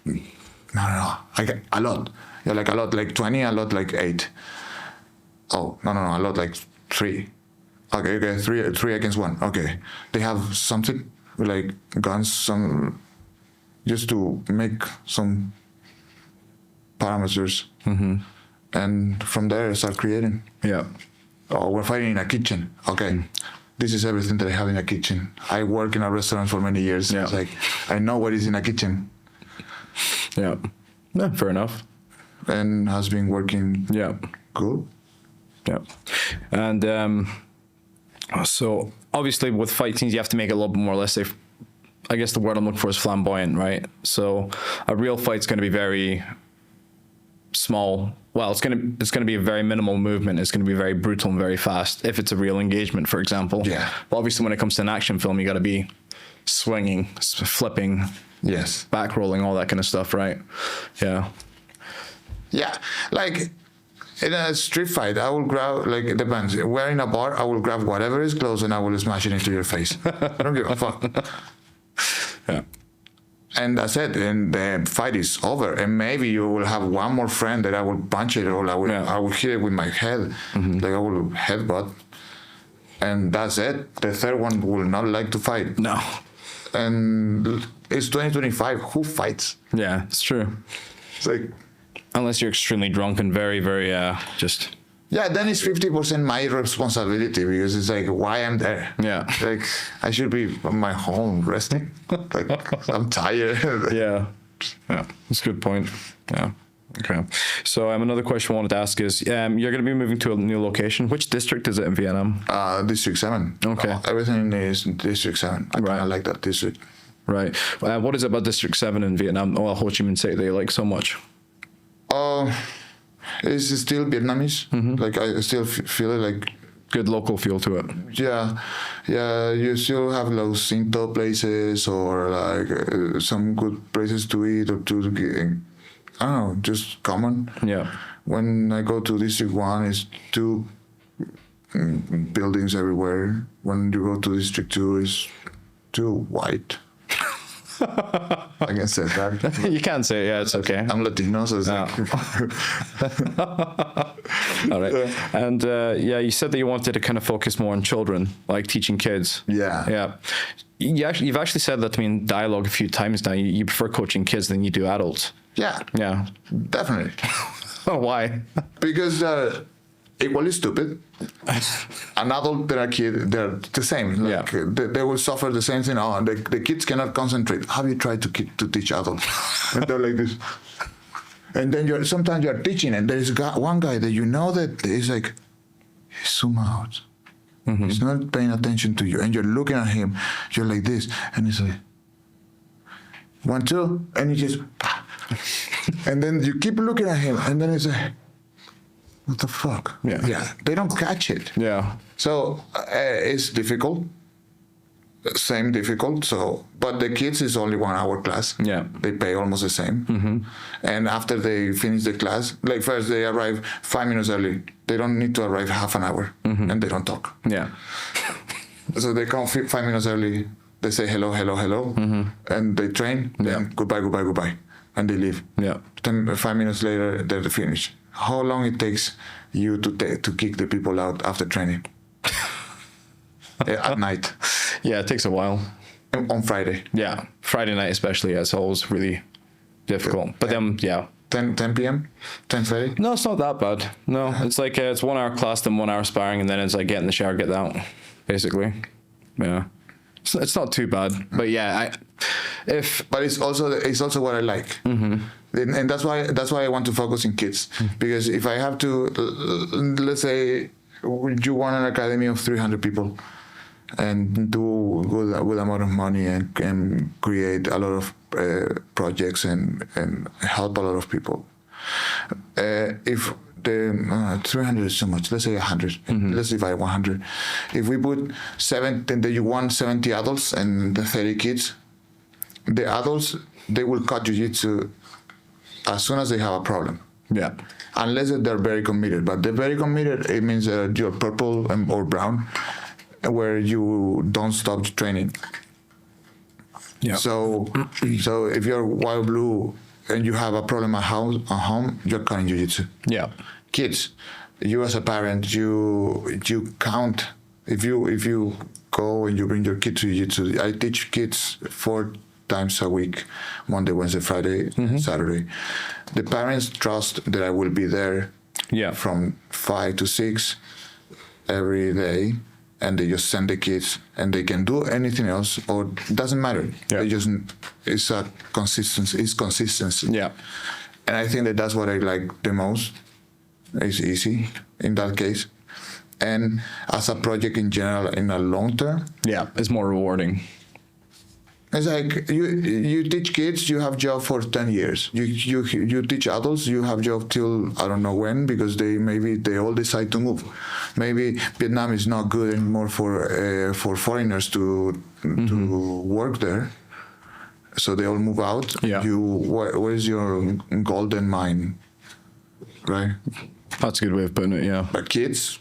No. I get a lot. Yeah, like a lot, like 20, a lot, like 8. Oh, no, a lot, like 3. Okay, 3 against 1. Okay. They have something, like guns, just to make some parameters. And from there, I start creating.
Yeah.
Oh, we're fighting in a kitchen. Okay. This is everything that I have in a kitchen. I work in a restaurant for many years.
Yeah.
It's like, I know what is in a kitchen.
Yeah. No, fair enough.
And has been working good.
Yeah. And so obviously with fight scenes, you have to make it a little bit more, let's say, I guess the word I'm looking for is flamboyant, right? So a real fight's going to be very small. Well, it's going to be a very minimal movement. It's going to be very brutal and very fast if it's a real engagement, for example.
Yeah.
But obviously when it comes to an action film, you got to be swinging, flipping,
yes,
back rolling, all that kind of stuff, right? Yeah.
Yeah, like in a street fight, I will grab, like, it depends. We're in a bar, I will grab whatever is close and I will smash it into your face. I don't give a fuck.
Yeah.
And that's it, and the fight is over. And maybe you will have one more friend that I will punch it, or I will hit it with my head, like I will headbutt. And that's it. The third one will not like to fight.
No.
And it's 2025. Who fights?
Yeah, it's true.
It's like,
unless you're extremely drunk and very, very just.
Yeah, then it's 50% my responsibility, because it's like, why I'm there?
Yeah.
Like, I should be on my home resting. Like, I'm tired.
Yeah. Yeah, that's a good point. Yeah. Okay. So another question I wanted to ask is, you're going to be moving to a new location. Which district is it in Vietnam?
District 7.
Okay.
Everything is District 7. I kind of like that district.
Right. What is it about District 7 in Vietnam, Ho Chi Minh City, that you like so much?
It's still Vietnamese. Like, I still feel it like...
Good local feel to it.
Yeah. You still have those Sinto places, or like some good places to eat, or to I don't know, just common.
Yeah.
When I go to District 1, it's 2 buildings everywhere. When you go to District 2, it's 2 white. I can say that.
You can say it, yeah, it's okay.
I'm Latino, so it's like...
All right. Yeah. And you said that you wanted to kind of focus more on children, like teaching kids.
Yeah.
You've actually said that to me in dialogue a few times now. You prefer coaching kids than you do adults.
Yeah.
Yeah.
Definitely.
Why?
Because equally stupid. An adult and a kid, they're the same. Like, they will suffer the same thing. Oh, the kids cannot concentrate. Have you tried to teach adults? And they're like this. And then sometimes you're teaching, and there's one guy that you know that is like, he's zoom out. He's not paying attention to you. And you're looking at him, you're like this. And he's like, 1, 2, and he just, and then you keep looking at him, and then it's like, what the fuck? Yeah. They don't catch it.
Yeah.
So it's difficult. Same difficult. So, but the kids is only 1 hour class.
Yeah.
They pay almost the same. And after they finish the class, like first they arrive 5 minutes early. They don't need to arrive half an hour, and they don't talk.
Yeah.
So they come 5 minutes early. They say hello, and they train. Then goodbye, and they leave.
Yeah.
Then 5 minutes later, they're finished. how long it takes you to kick the people out after training at night.
Yeah, it takes a while.
On Friday.
Yeah, Friday night especially. Yeah, it's always really difficult. But then, yeah.
10 p.m. 10:30.
No, it's not that bad. No, it's like it's 1 hour class, then 1 hour sparring, and then it's like get in the shower, get out, basically. Yeah, it's not too bad. But yeah,
but it's also what I like, and that's why I want to focus in kids, because if I have to, let's say you want an academy of 300 people and do good amount of money and create a lot of projects and help a lot of people. If the 300 is so much, let's say 100. Let's divide 100. If we put 70, you want 70 adults and 30 kids. The adults, they will cut jiu-jitsu as soon as they have a problem.
Yeah.
Unless they're very committed. But they're very committed, it means you're purple or brown, where you don't stop training. Yeah. So if you're wild blue and you have a problem at home, you're cutting jiu-jitsu.
Yeah.
Kids, you as a parent, you count. If you go and you bring your kid to jiu-jitsu, I teach kids 4 times a week, Monday, Wednesday, Friday, Saturday. The parents trust that I will be there from 5 to 6 every day, and they just send the kids, and they can do anything else, or it doesn't matter. Yeah. It's consistency. Yeah. And I think that's what I like the most. It's easy in that case. And as a project in general, in the long term.
Yeah, it's more rewarding.
It's like you teach kids, you have job for 10 years. You teach adults, you have job till I don't know when, because they all decide to move. Maybe Vietnam is not good anymore for foreigners to work there, so they all move out. Yeah. Where's your golden mine, right?
That's a good way of putting it. Yeah.
But kids,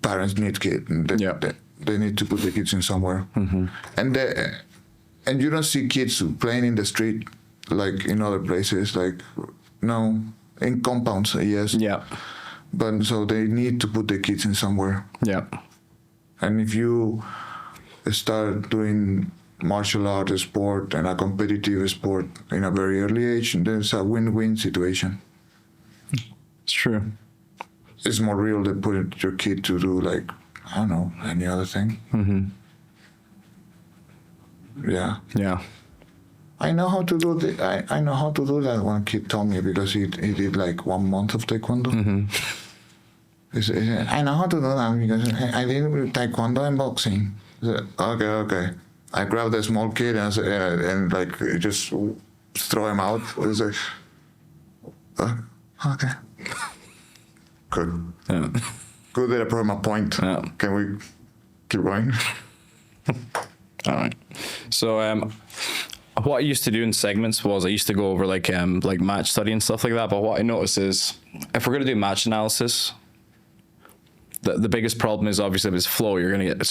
parents need kids. They need to put the kids in somewhere, and you don't see kids playing in the street like in other places. Like, no, in compounds, yes. Yeah. But so they need to put the kids in somewhere. Yeah. And if you start doing martial art sport and a competitive sport in a very early age, there's a win-win situation.
It's true.
It's more real to put your kid to do, like, I don't know, any other thing. Yeah. Yeah. I know how to do I know how to do that. One kid told me, because he did like 1 month of taekwondo. He said, I know how to do that because I did taekwondo and boxing. I said, okay. I grabbed a small kid and like just throw him out. It was like, okay. Good. Yeah. Good that I brought my point. Yeah. Can we keep going?
All right. So what I used to do in segments was I used to go over like match study and stuff like that. But what I noticed is if we're going to do match analysis, the biggest problem is obviously if it's flow, you're going to get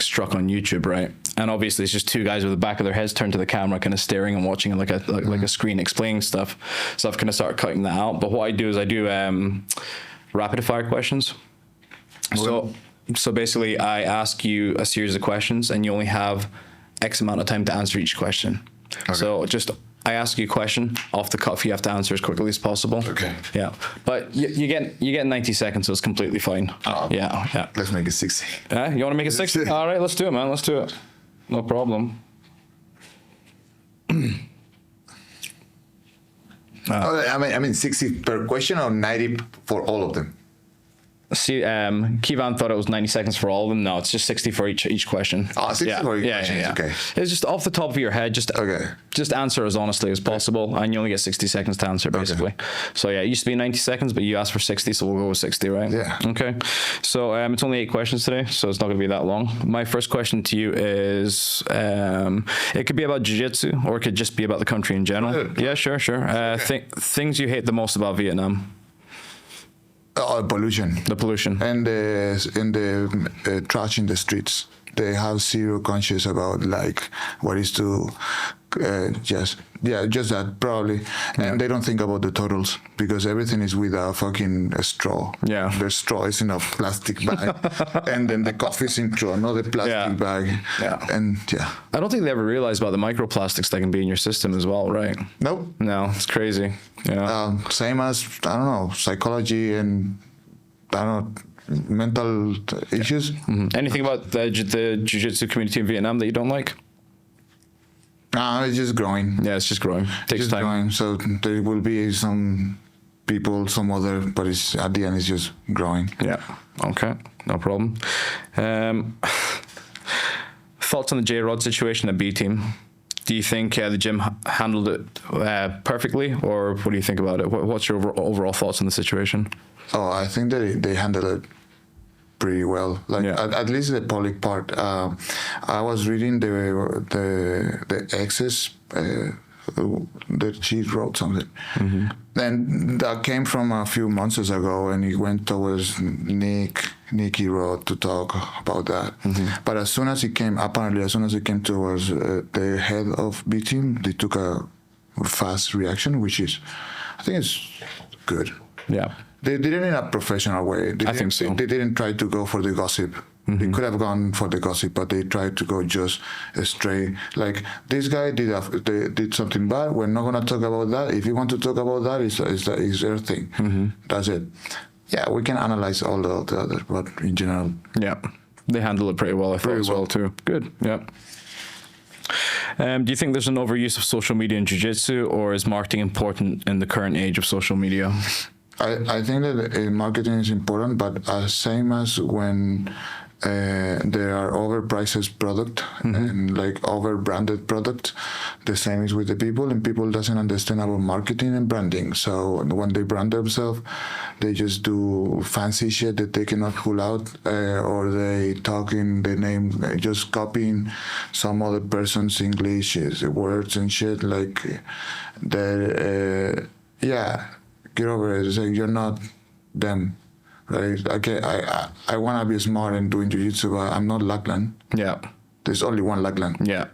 struck on YouTube, right? And obviously it's just 2 guys with the back of their heads turned to the camera, kind of staring and watching like a screen explaining stuff. So I've kind of started cutting that out. But what I do is I do rapid fire questions. So basically I ask you a series of questions and you only have X amount of time to answer each question. Okay. So I ask you a question off the cuff, you have to answer as quickly as possible. Okay. Yeah. But you get 90 seconds, so it's completely fine. Yeah.
Let's make it 60.
You want to make it 60? All right, let's do it, man. Let's do it. No problem.
I mean 60 per question or 90 for all of them?
See, Kivan thought it was 90 seconds for all of them. No, it's just 60 for each question.
Oh, 60 for each question. Yeah. Okay.
It's just off the top of your head. Just answer as honestly as possible, and you only get 60 seconds to answer, basically. Okay. So yeah, it used to be 90 seconds, but you asked for 60, so we'll go with 60, right?
Yeah.
Okay. So it's only 8 questions today, so it's not going to be that long. My first question to you is, it could be about jiu-jitsu, or it could just be about the country in general. Yeah, sure. Things you hate the most about Vietnam.
Pollution.
The pollution.
And the trash in the streets. They have zero conscience about like what is to just that probably. And they don't think about the totals because everything is with a fucking straw.
Yeah.
The straw is in a plastic bag, and then the coffee is into another plastic bag.
Yeah.
And
I don't think they ever realize about the microplastics that can be in your system as well, right?
Nope.
No, it's crazy. Yeah.
Same as, I don't know, psychology and, I don't know, mental issues.
Anything about the jiu-jitsu community in Vietnam that you don't like?
It's just growing.
Yeah, it's just growing. Takes
just
time.
growing. So there will be some people, some other, but it's at the end it's just growing.
Yeah. Okay. No problem. Thoughts on the J-Rod situation at B Team? Do you think the gym handled it perfectly, or what do you think about it? What's your overall thoughts on the situation?
Oh, I think that they handled it pretty well. Like at least the public part. I was reading the exes that she wrote something, and that came from a few months ago, and he went towards Nicky wrote to talk about that. But as soon as he came towards the head of B Team, they took a fast reaction, which is, I think, it's good.
Yeah.
They did it in a professional way.
I think so.
They didn't try to go for the gossip. They could have gone for the gossip, but they tried to go just straight. Like, this guy did something bad. We're not going to talk about that. If you want to talk about that, it's their thing. That's it. Yeah, we can analyze all the other, but in general.
Yeah, they handle it pretty well, I thought, as well, too. Good, yeah. Do you think there's an overuse of social media in jiu-jitsu, or is marketing important in the current age of social media?
I think that marketing is important, but same as when there are overpriced product and like over-branded product, the same is with the people, and people doesn't understand about marketing and branding. So when they brand themselves, they just do fancy shit that they cannot pull out, or they talk in the name, just copying some other person's English words and shit. Like, get over it. It's like, you're not them. Right? Okay, I want to be smart and doing jiu-jitsu, but I'm not Lachlan.
Yeah.
There's only one Lachlan.
Yeah.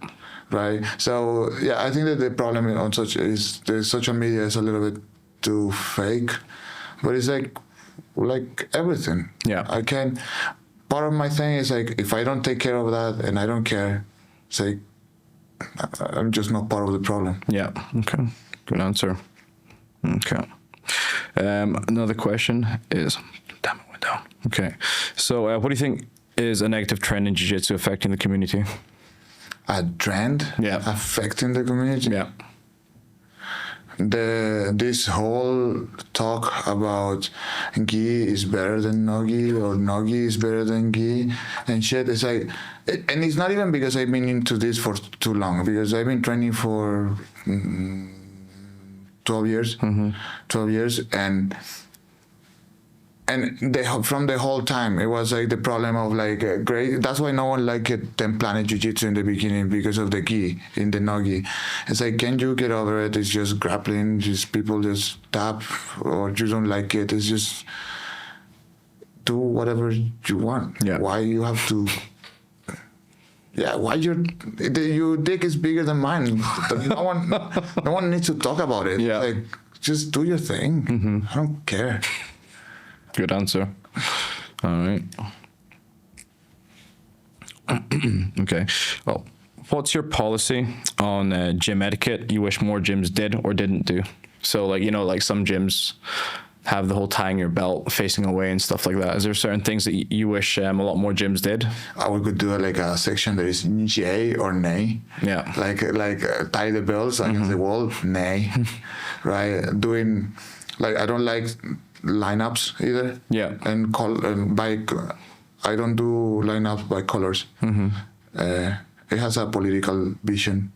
Right? So, yeah, I think that the problem on the social media is a little bit too fake, but it's like everything.
Yeah.
Part of my thing is like, if I don't take care of that and I don't care, it's like, I'm just not part of the problem.
Yeah. Okay. Good answer. Okay. Another question is, damn, it went down. Okay. So what do you think is a negative trend in jiu-jitsu affecting the community?
A trend?
Yeah.
Affecting the community?
Yeah.
This whole talk about gi is better than nogi, or nogi is better than gi and shit. It's like, and it's not even because I've been into this for too long, because I've been training for 12 years, and from the whole time, it was like the problem of like great. That's why no one liked it, then Planet Jiu-Jitsu in the beginning, because of the gi in the nogi. It's like, can you get over it? It's just grappling, just people just tap, or you don't like it. It's just do whatever you want.
Yeah.
Why you have to? Yeah, why your dick is bigger than mine? No one needs to talk about it.
Yeah.
Like, just do your thing. I don't care.
Good answer. All right. Okay. Well, what's your policy on gym etiquette you wish more gyms did or didn't do? So, like, you know, like some gyms have the whole tying your belt facing away and stuff like that. Is there certain things that you wish a lot more gyms did?
We could do like a section that is yay or nay.
Yeah.
Like tie the belts against the wall, nay. Right? Doing, like, I don't like lineups either.
Yeah.
And I don't do lineups by colors. It has a political vision.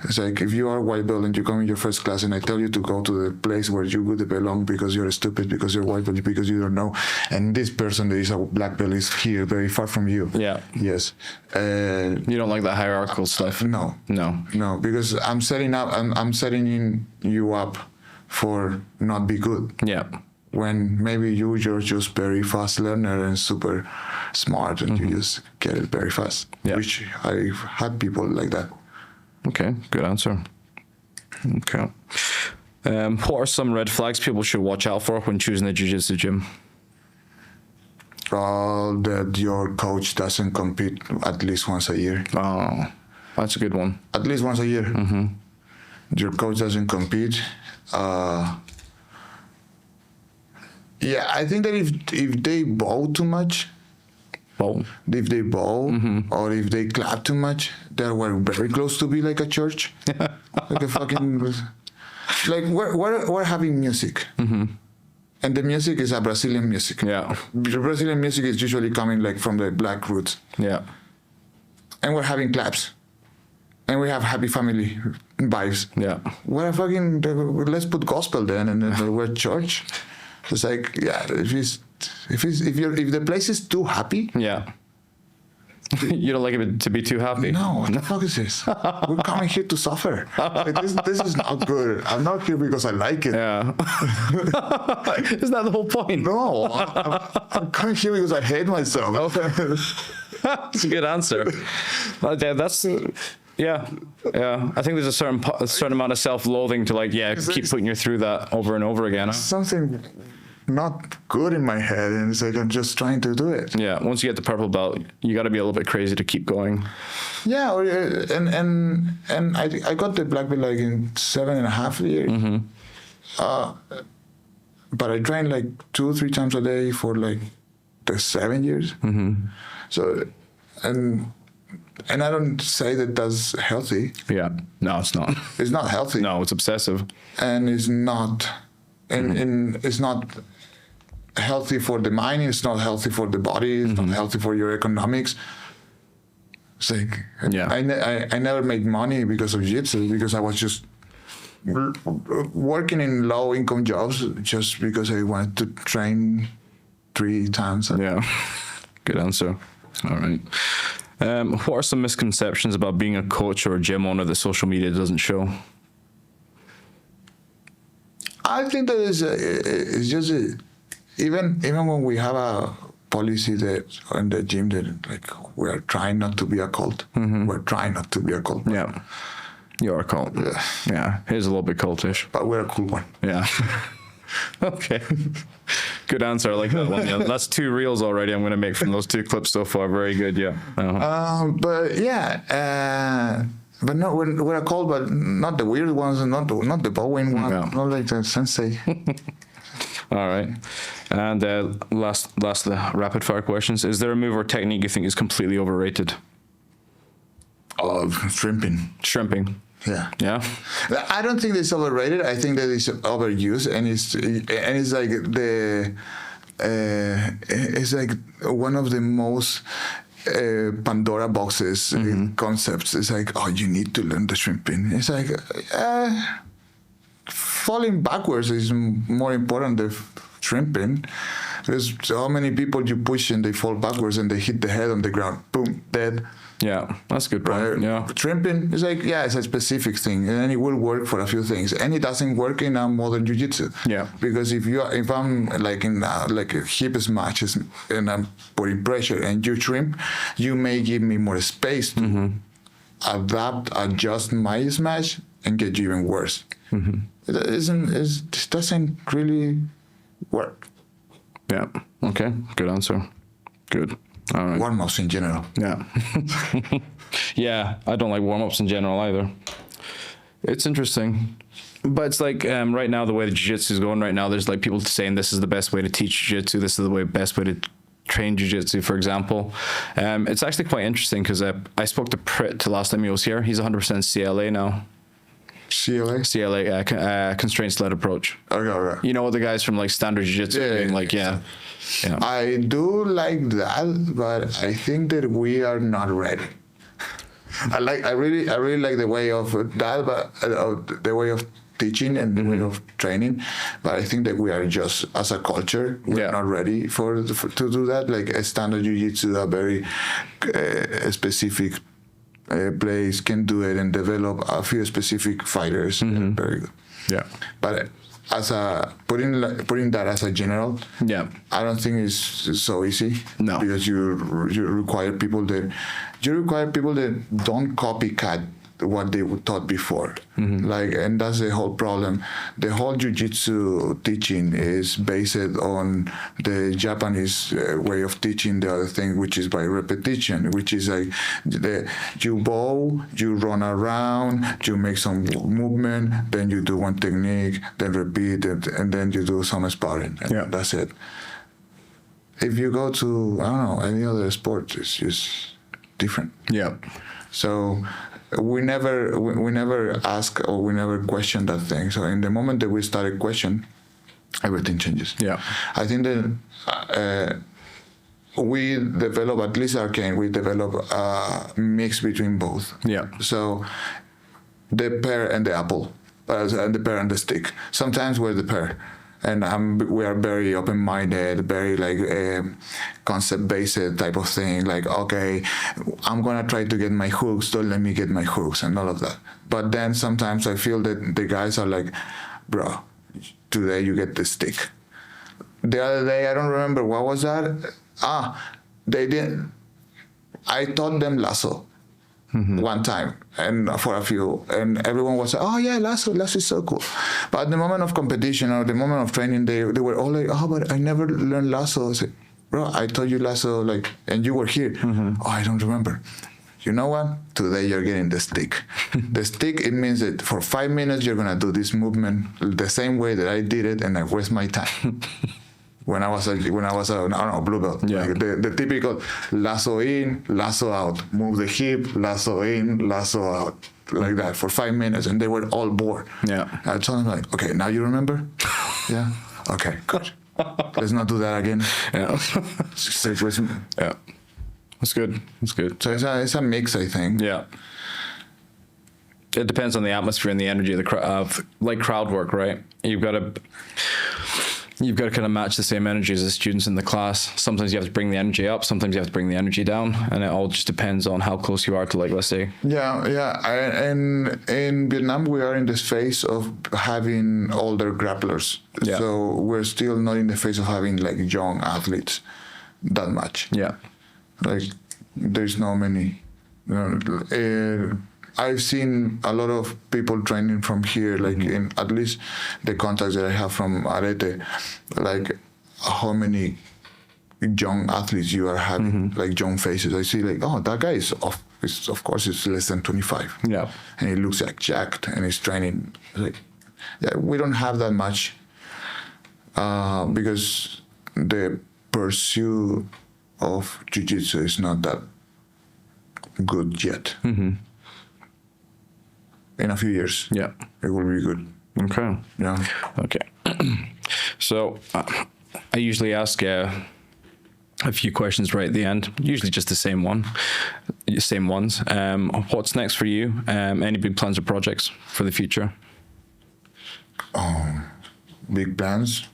It's like, if you are white belt and you come in your first class and I tell you to go to the place where you would belong because you're stupid, because you're white belt, because you don't know, and this person that is a black belt is here, very far from you.
Yeah.
Yes.
You don't like that hierarchical stuff?
No. No, because I'm setting you up for not be good.
Yeah.
When maybe you're just very fast learner and super smart, and you just get it very fast.
Yeah.
Which I've had people like that.
Okay, good answer. Okay. What are some red flags people should watch out for when choosing a jiu-jitsu gym?
That your coach doesn't compete at least once a year.
Oh, that's a good one.
At least once a year. Mm-hmm. Your coach doesn't compete. Yeah, I think that if they bow too much, if they bow or if they clap too much, they were very close to be like a church, like a fucking, like we're having music, and the music is a Brazilian music.
Yeah,
the Brazilian music is usually coming like from the black roots.
Yeah,
and we're having claps, and we have happy family vibes.
Yeah,
we're fucking let's put gospel then, and then we're church. It's like, yeah, if the place is too happy,
yeah, you don't like it to be too happy.
No, what the fuck is this? We're coming here to suffer. Like, this is not good. I'm not here because I like it.
Yeah, isn't that the whole point?
No, I'm coming here because I hate myself.
That's a good answer. That's. Yeah. I think there's a certain amount of self-loathing to keep putting you through that over and over again. Huh?
Something not good in my head, and it's like I'm just trying to do it.
Yeah, once you get the purple belt, you got to be a little bit crazy to keep going.
Yeah, and I got the black belt like in 7.5 years. But I trained like 2-3 times a day for like the 7 years. So, and I don't say that that's healthy.
Yeah, no, it's not.
It's not healthy.
No, it's obsessive,
and it's not, and it's not healthy for the mind. It's not healthy for the body. It's not healthy for your economics. It's like,
yeah,
I never made money because of jiu-jitsu, because I was just working in low income jobs just because I wanted to train 3 times.
Yeah, good answer. All right. What are some misconceptions about being a coach or a gym owner that social media doesn't show?
I think that it's just even when we have a policy that in the gym that like we are trying not to be a cult. We're trying not to be a cult.
Yeah, you're a cult. Yeah, here's a little bit cultish,
but we're a cool one.
Yeah. Okay. Good answer. I like that one. Yeah, that's 2 reels already I'm going to make from those 2 clips so far. Very good. Yeah.
But yeah, but no, we're a cult, but not the weird ones, and not the bowing one, not like the sensei.
All right. And last rapid fire questions. Is there a move or technique you think is completely overrated?
Shrimping.
Shrimping.
Yeah.
Yeah.
I don't think it's overrated. I think that it's overused, and it's like it's like one of the most Pandora boxes concepts. It's like, oh, you need to learn the shrimping. It's like falling backwards is more important than shrimping. There's so many people you push and they fall backwards and they hit the head on the ground, boom, dead.
Yeah, that's a good point. Right? Yeah,
shrimping is like, yeah, it's a specific thing, and it will work for a few things, and it doesn't work in a modern jiu-jitsu.
Yeah,
because if I'm like in like a hip smash and I'm putting pressure and you shrimp, you may give me more space to adjust my smash and get you even worse. It doesn't really work.
Yeah. Okay. Good answer. Good. All right.
Warm-ups in general.
Yeah. Yeah, I don't like warm-ups in general either. It's interesting. But it's like right now, the way the jiu-jitsu is going right now, there's like people saying this is the best way to teach jiu-jitsu. This is the best way to train jiu-jitsu, for example. It's actually quite interesting because I spoke to Prit last time he was here. He's 100% CLA now. CLA, constraints-led approach.
Okay.
You know what the guys from like standard jiu-jitsu yeah.
I do like that, but I think that we are not ready. I really like the way of that, but the way of teaching and the way of training. But I think that we are just, as a culture, we're not ready to do that. Like a standard jiu-jitsu, a very specific place can do it and develop a few specific fighters. Very good.
Yeah.
But as a putting that as a general, I don't think it's so easy.
No,
because you require people that don't copycat what they were taught before. Like, and that's the whole problem. The whole jiu-jitsu teaching is based on the Japanese way of teaching the other thing, which is by repetition, which is like you bow, you run around, you make some movement, then you do one technique, then repeat it, and then you do some sparring, and that's it. If you go to, I don't know, any other sport, it's just different.
Yeah.
So we never ask or we never question that thing. So in the moment that we started question, everything changes.
Yeah.
I think that we develop, at least Arkain, we develop a mix between both.
Yeah.
So the pear and the apple, and the pear and the stick. Sometimes we're the pear. And we are very open-minded, very like concept-based type of thing. Like, okay, I'm gonna try to get my hooks. Don't let me get my hooks and all of that. But then sometimes I feel that the guys are like, bro, today you get the stick. The other day, I don't remember what was that. They didn't. I taught them lasso. One time and for a few, and everyone was like, oh yeah, lasso is so cool. But at the moment of competition or the moment of training, they were all like, oh, but I never learned lasso. I said, bro, I taught you lasso, like, and you were here. Oh, I don't remember. You know what? Today you're getting the stick. The stick, it means that for 5 minutes you're gonna do this movement the same way that I did it, and I waste my time. When I was a, I don't know, blue belt, like the typical lasso in, lasso out, move the hip, lasso in, lasso out, like that for 5 minutes, and they were all bored. Yeah, I told them like, okay, now you remember? Yeah, okay, good. Let's not do that again. Yeah,
yeah, that's good. That's good.
So it's a mix, I think.
Yeah. It depends on the atmosphere and the energy of the crowd, like crowd work, right? You've got to kind of match the same energy as the students in the class. Sometimes you have to bring the energy up, sometimes you have to bring the energy down, and it all just depends on how close you are to, like, let's say.
And in Vietnam, we are in this phase of having older grapplers. Yeah. So we're still not in the phase of having, like, young athletes that much.
Yeah.
Like, there's no many. I've seen a lot of people training from here, like in at least the contacts that I have from Arete, like how many young athletes you are having, like young faces. I see like, oh, that guy is of course it's less than 25.
Yeah.
And he looks like jacked and he's training. Like, yeah, we don't have that much because the pursuit of jiu-jitsu is not that good yet. In a few years,
yeah,
it will be good.
Okay.
Yeah.
Okay. So I usually ask a few questions right at the end. Usually just the same ones. What's next for you? Any big plans or projects for the future?
Big plans?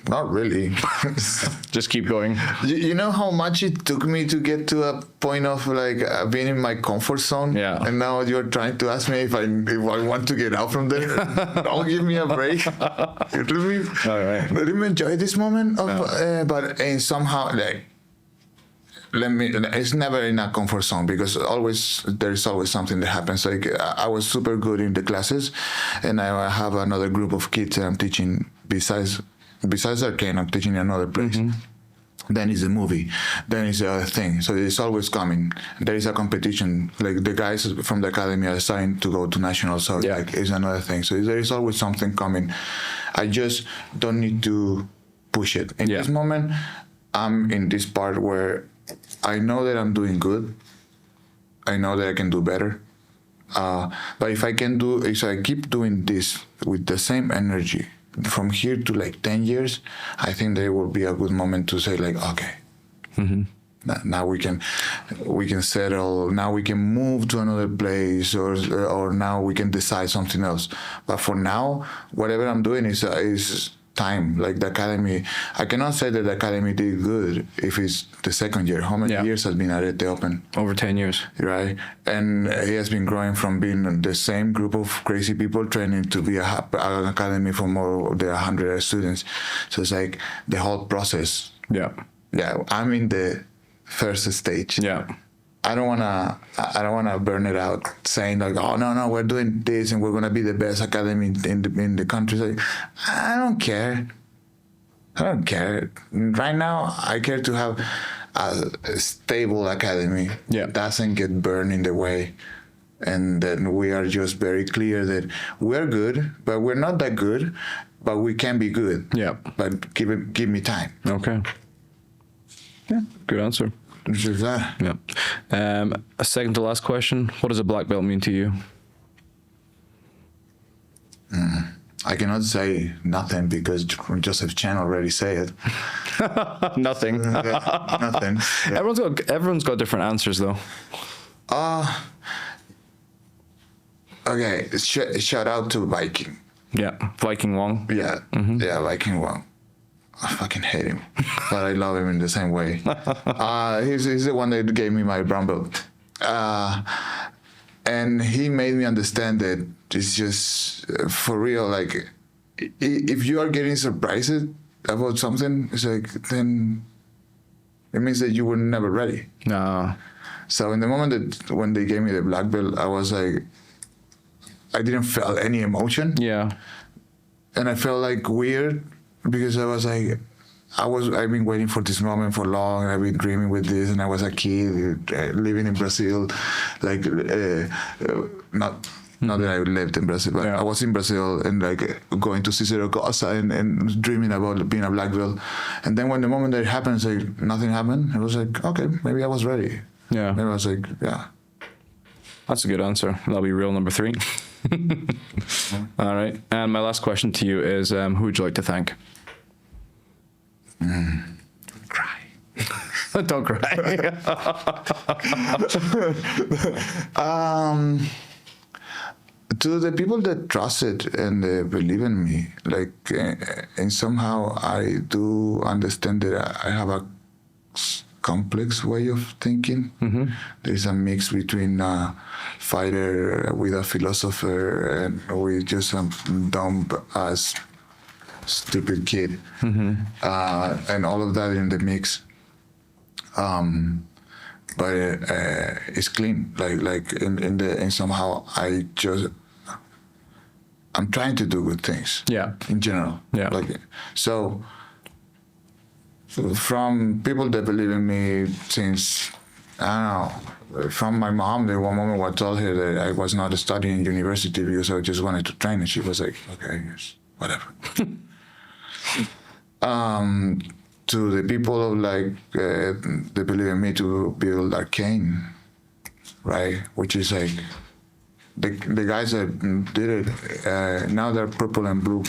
Not really.
Just keep going.
You know how much it took me to get to a point of like being in my comfort zone?
Yeah.
And now you're trying to ask me if I want to get out from there? Don't give me a break. Let me enjoy this moment. But somehow, like, it's never in a comfort zone because there's always something that happens. Like I was super good in the classes and I have another group of kids that I'm teaching besides Arkain, I'm teaching in another place. Then is a movie, then is the other thing. So it's always coming. There is a competition. Like the guys from the academy are starting to go to nationals. So like it's another thing. So there is always something coming. I just don't need to push it. In this moment, I'm in this part where I know that I'm doing good. I know that I can do better. But if I keep doing this with the same energy, from here to like 10 years, I think there will be a good moment to say like, okay, now we can settle. Now we can move to another place, or now we can decide something else. But for now, whatever I'm doing is time. Like the academy, I cannot say that the academy did good if it's the second year. How many years has been Arete open?
Over 10 years.
Right. And he has been growing from being the same group of crazy people training to be an academy for more than 100 students. So it's like the whole process. Yeah. I'm in the first stage. Yeah. I don't wanna burn it out saying like, oh no, we're doing this and we're gonna be the best academy in the country. Like, I don't care. Right now, I care to have a stable academy.
Yeah.
Doesn't get burned in the way. And then we are just very clear that we're good, but we're not that good, but we can be good.
Yeah.
But give me time.
Okay. Yeah, good answer.
It's just that.
Yeah. A second to last question. What does a black belt mean to you?
I cannot say nothing because Joseph Chen already said it.
Nothing.
Nothing. Yeah.
Everyone's got different answers though.
Okay, shout out to Viking.
Yeah, Viking Wong.
Yeah, yeah, Viking Wong. I fucking hate him, but I love him in the same way. He's the one that gave me my brown belt. And he made me understand that it's just, for real, like, if you are getting surprised about something, it's like, then it means that you were never ready.
No.
So in the moment that when they gave me the black belt, I was like, I didn't feel any emotion.
Yeah.
And I felt like weird because I was like, I've been waiting for this moment for long. I've been dreaming with this, and I was a kid living in Brazil, like not that I lived in Brazil, but
Yeah.
I was in Brazil and like going to Cicero Cosa and dreaming about being a black belt. And then when the moment that it happened, it's like nothing happened. I was like, okay, maybe I was ready.
Yeah.
Maybe I was like, yeah.
That's a good answer. That'll be rule number 3. All right. And my last question to you is, who would you like to thank?
Cry.
Don't cry.
To the people that trusted and believe in me, like, and somehow I do understand that I have a complex way of thinking. There's a mix between a fighter with a philosopher and with just a dumb stupid kid, and all of that in the mix. But it's clean. Like in somehow I'm trying to do good things.
Yeah.
In general.
Yeah.
Like so. From people that believe in me since, I don't know, from my mom, there one moment I told her that I was not studying in university because I just wanted to train, and she was like, okay, yes, whatever. To the people like they believe in me to build Arkain, right? Which is like the guys that did it, now they're purple and blue,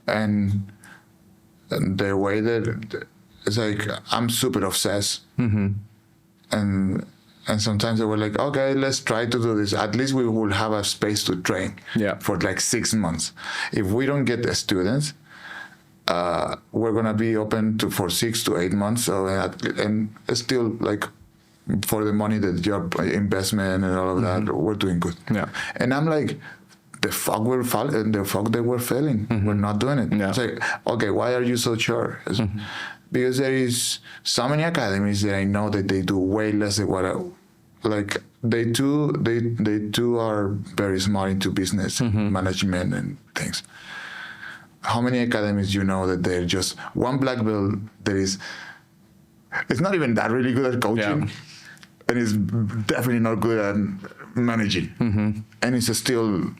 and the way that it's like I'm super obsessed, and sometimes they were like, okay, let's try to do this. At least we will have a space to train for like 6 months. If we don't get the students, we're gonna be open for 6 to 8 months. So and still like for the money that your investment and all of that, we're doing good.
Yeah.
And I'm like, the fuck that we're failing. We're not doing it.
Yeah.
It's like, okay, why are you so sure? Because there is so many academies that I know that they do way less than what they too are very smart into business management and things. How many academies you know that they're just one black belt that is, it's not even that really good at coaching, and it's definitely not good at managing, and it's still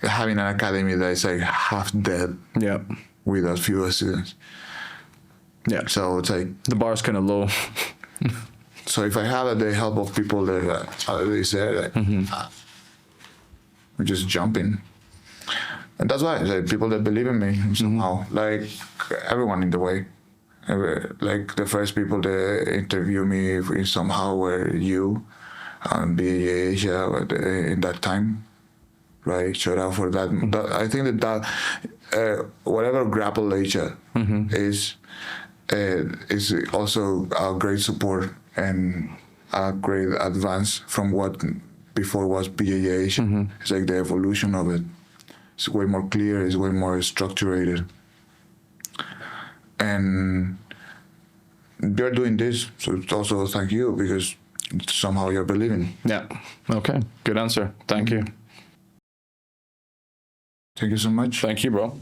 having an academy that is like half dead with a few students.
Yeah.
So it's like
The bar's kind of low.
So if I have the help of people that they say, we're just jumping. And that's why, like, people that believe in me somehow, like everyone in the way. Like the first people that interview me somehow were you on BJJ Asia in that time. Right, shout out for that. I think that whatever Grapple Asia is also a great support and a great advance from what before was BJJ Asia. It's like the evolution of it. It's way more clear. It's way more structured. And you're doing this, so it's also thank you, because somehow you're believing.
Yeah. Okay. Good answer. Thank you.
Thank you so much.
Thank you, bro.